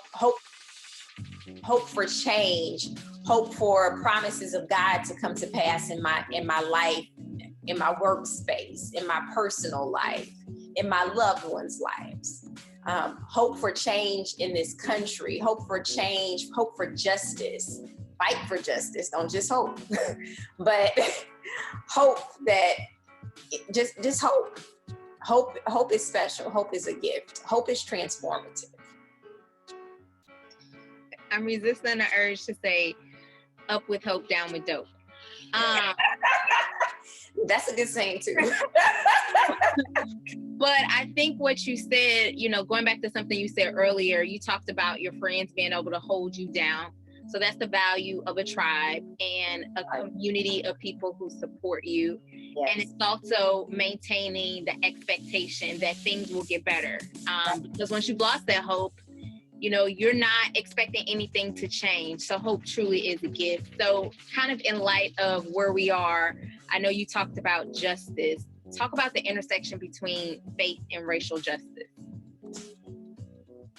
M: for change, hope for promises of God to come to pass in my life, in my workspace, in my personal life, in my loved ones' lives. Hope for change in this country, hope for change, hope for justice. Fight for justice, don't just hope. But hope that, just hope. Hope is special, hope is a gift, hope is transformative.
J: I'm resisting the urge to say up with hope, down with dope.
M: That's a good saying too.
J: But I think what you said, going back to something you said earlier, you talked about your friends being able to hold you down. So that's the value of a tribe and a community of people who support you. Yes. And it's also maintaining the expectation that things will get better. Because once you've lost that hope, you're not expecting anything to change. So hope truly is a gift. So kind of in light of where we are, I know you talked about justice. Talk about the intersection between faith and racial justice.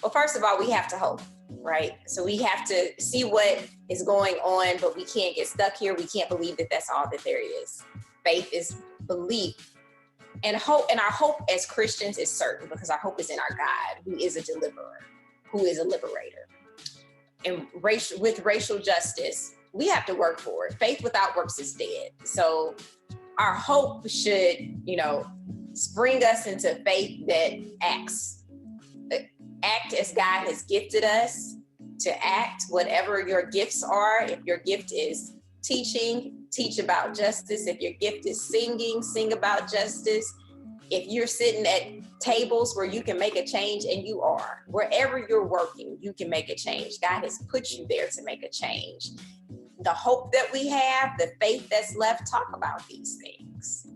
M: Well, first of all, we have to hope, right? So we have to see what is going on, but we can't get stuck here. We can't believe that that's all that there is. Faith is belief. And hope, and our hope as Christians is certain, because our hope is in our God, who is a deliverer, who is a liberator. And with racial justice, we have to work for it. Faith without works is dead. So our hope should, spring us into faith that act as God has gifted us to act, whatever your gifts are. If your gift is teaching, teach about justice. If your gift is singing, sing about justice. If you're sitting at tables where you can make a change, and you are, wherever you're working, you can make a change. God has put you there to make a change. The hope that we have, the faith that's left, talk about these things.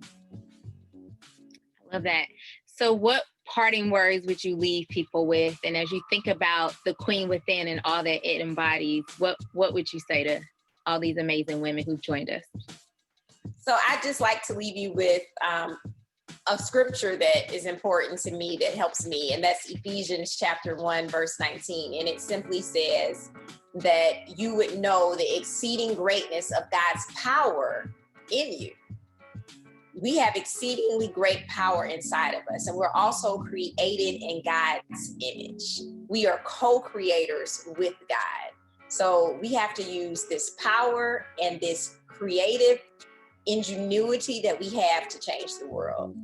J: I love that. So what parting words would you leave people with? And as you think about the Queen Within and all that it embodies, what would you say to all these amazing women who've joined us?
M: So I'd just like to leave you with a scripture that is important to me, that helps me, and that's Ephesians chapter 1, verse 19. And it simply says that you would know the exceeding greatness of God's power in you. We have exceedingly great power inside of us, and we're also created in God's image. We are co-creators with God. So we have to use this power and this creative ingenuity that we have to change the world.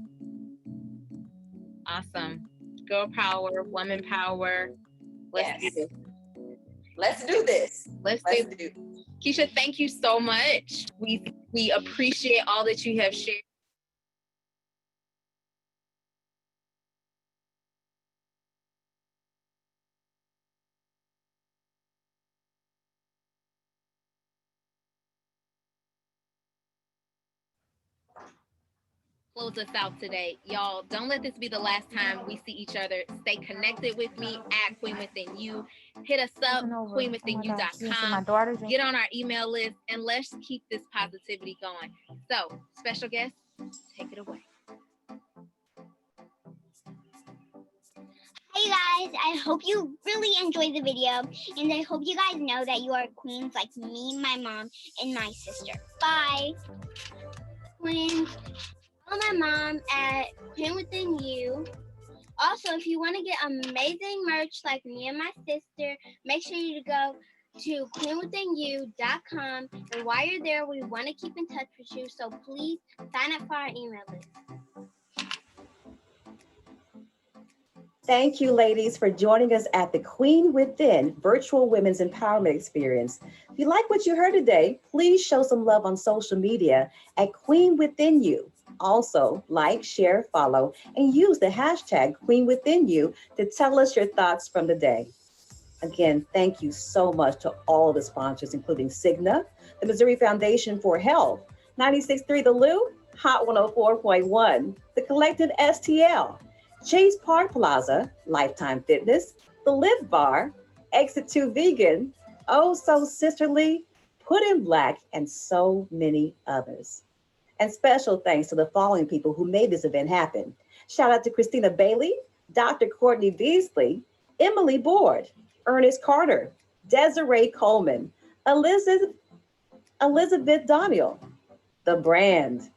J: Awesome. Girl power, woman power. Let's do this.
M: Let's do this.
J: Let's do this. Keisha, thank you so much. We appreciate all that you have shared. Close us out today. Y'all, don't let this be the last time we see each other. Stay connected with me at Queen Within You. Hit us up, queenwithinyou.com. Get on our email list, and let's keep this positivity going. So, special guest, take it away.
N: Hey guys, I hope you really enjoyed the video, and I hope you guys know that you are queens like me, my mom, and my sister. Bye. Queens. Follow my mom at Queen Within You. Also, if you want to get amazing merch like me and my sister, make sure you go to queenwithinyou.com. And while you're there, we want to keep in touch with you, so please sign up for our email list.
D: Thank you, ladies, for joining us at the Queen Within Virtual Women's Empowerment Experience. If you like what you heard today, please show some love on social media at Queen Within You. Also, like, share, follow, and use the hashtag Queen Within You to tell us your thoughts from the day. Again, thank you so much to all the sponsors, including Cigna, the Missouri Foundation for Health, 96.3 The Lou, Hot 104.1, The Collective STL, Chase Park Plaza, Lifetime Fitness, The Live Bar, Exit 2 Vegan, Oh So Sisterly, Put in Black, and so many others.
O: And special thanks to the following people who made this event happen. Shout out to Christina Bailey, Dr. Courtney Beasley, Emily Board, Ernest Carter, Desiree Coleman, Elizabeth Daniel, The Brand,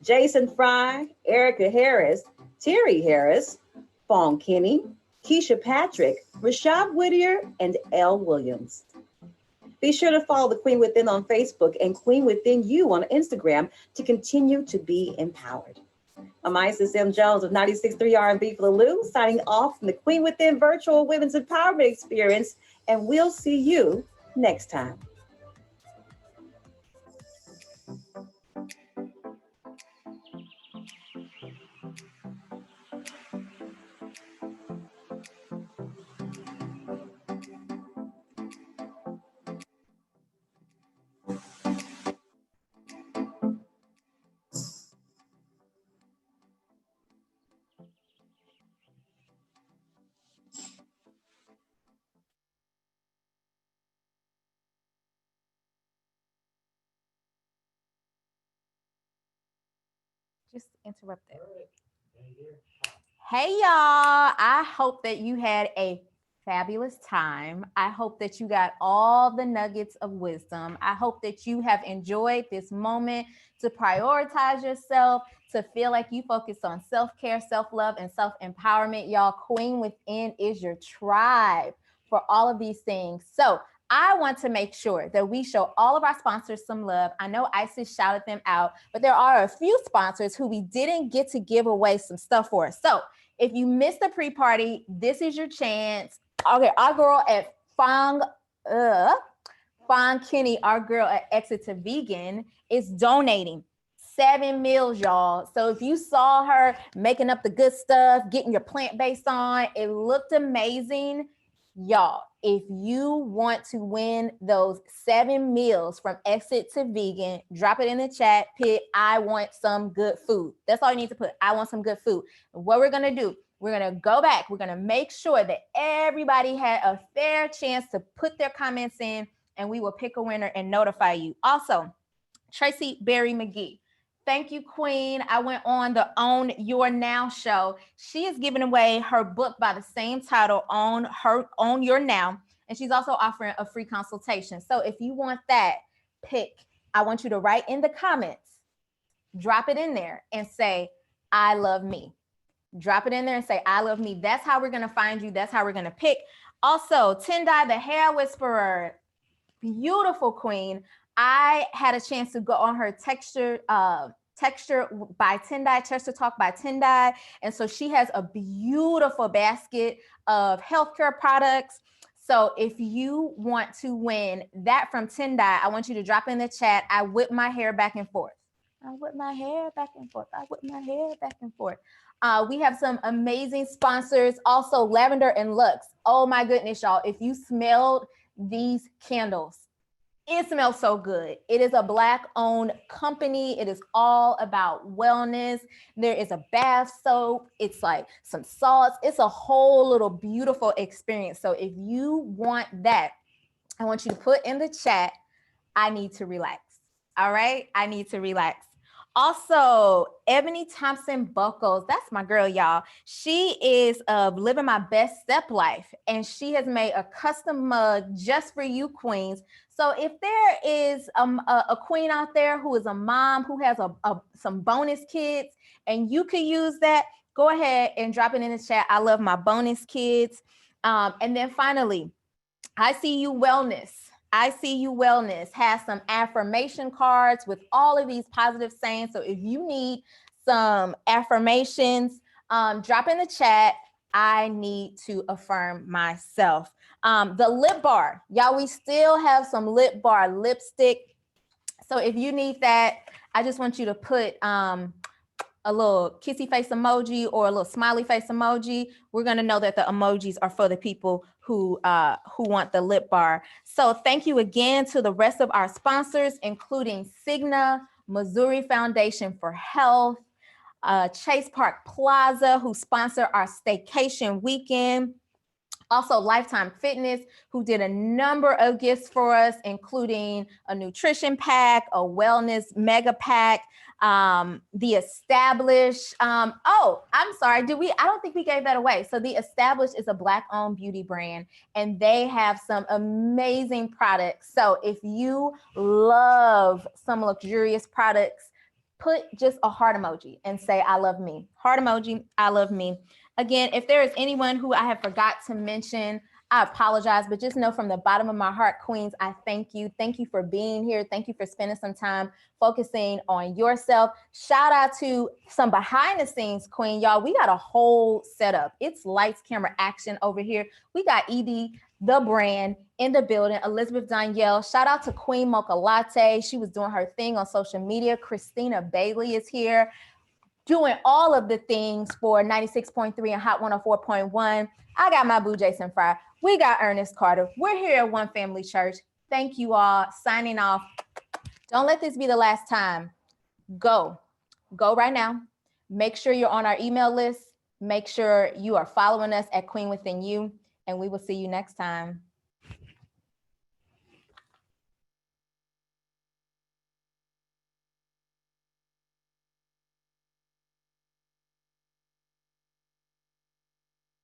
O: Jason Fry, Erica Harris, Terry Harris, Fawn Kinney, Keisha Patrick, Rashad Whittier, and L. Williams. Be sure to follow the Queen Within on Facebook and Queen Within You on Instagram to continue to be empowered. I'm Isis M. Jones of 96.3 R&B for the Lou, signing off from the Queen Within Virtual Women's Empowerment Experience, and we'll see you next time.
A: Just interrupt that. Hey y'all, I hope that you had a fabulous time. I hope that you got all the nuggets of wisdom. I hope that you have enjoyed this moment to prioritize yourself, to feel like you focus on self-care, self-love, and self-empowerment. Y'all, Queen Within is your tribe for all of these things. So I want to make sure that we show all of our sponsors some love. I know Isis shouted them out, but there are a few sponsors who we didn't get to give away some stuff for. So if you missed the pre-party, this is your chance. Okay, our girl at Fawn Kinney, our girl at Exit to Vegan, is donating 7 meals, y'all. So if you saw her making up the good stuff, getting your plant-based on, it looked amazing. Y'all, if you want to win those 7 meals from Exit to Vegan, drop it in the chat, put I want some good food. That's all you need to put, I want some good food. And what we're going to do, we're going to go back. We're going to make sure that everybody had a fair chance to put their comments in, and we will pick a winner and notify you. Also, Tracy Berry McGee. Thank you, Queen. I went on the Own Your Now show. She is giving away her book by the same title, Own Your Now. And she's also offering a free consultation. So if you want that, I want you to write in the comments, drop it in there and say, I love me. Drop it in there and say, I love me. That's how we're going to find you. That's how we're going to pick. Also, Tendai, the hair whisperer, beautiful queen. I had a chance to go on her texture by Tendai, Texture Talk by Tendai. And so she has a beautiful basket of healthcare products. So if you want to win that from Tendai, I want you to drop in the chat. I whip my hair back and forth. I whip my hair back and forth. I whip my hair back and forth. We have some amazing sponsors. Also, Lavender and Lux. Oh my goodness, y'all. If you smelled these candles, it smells so good. It is a Black-owned company. It is all about wellness. There is a bath soap. It's like some salts. It's a whole little beautiful experience. So if you want that, I want you to put in the chat, I need to relax. All right? I need to relax. Also, Ebony Thompson Buckles, that's my girl, y'all. She is of Living My Best Step Life, and she has made a custom mug just for you queens. So if there is a queen out there who is a mom who has some bonus kids and you could use that, go ahead and drop it in the chat. I love my bonus kids. And then finally, I See You Wellness. I See You Wellness has some affirmation cards with all of these positive sayings. So if you need some affirmations, drop in the chat. I need to affirm myself. The lip bar, y'all, we still have some lip bar lipstick. So if you need that, I just want you to put a little kissy face emoji or a little smiley face emoji. We're going to know that the emojis are for the people who want the lip bar. So thank you again to the rest of our sponsors, including Cigna, Missouri Foundation for Health, Chase Park Plaza, who sponsor our staycation weekend, Also, Lifetime Fitness, who did a number of gifts for us, including a nutrition pack, a wellness mega pack, the Established. Oh, I'm sorry. I don't think we gave that away. So the Established is a Black-owned beauty brand, and they have some amazing products. So if you love some luxurious products, put just a heart emoji and say, I love me. Heart emoji, I love me. Again, if there is anyone who I have forgot to mention, I apologize, but just know from the bottom of my heart, Queens, I thank you. Thank you for being here. Thank you for spending some time focusing on yourself. Shout out to some behind the scenes, Queen. Y'all, we got a whole setup. It's lights, camera, action over here. We got Edie, the brand, in the building. Elizabeth Danielle. Shout out to Queen Mocha Latte. She was doing her thing on social media. Christina Bailey is here, doing all of the things for 96.3 and Hot 104.1. I got my boo Jason Fry. We got Ernest Carter. We're here at One Family Church. Thank you all. Signing off. Don't let this be the last time. Go right now. Make sure you're on our email list. Make sure you are following us at Queen Within You, and we will see you next time.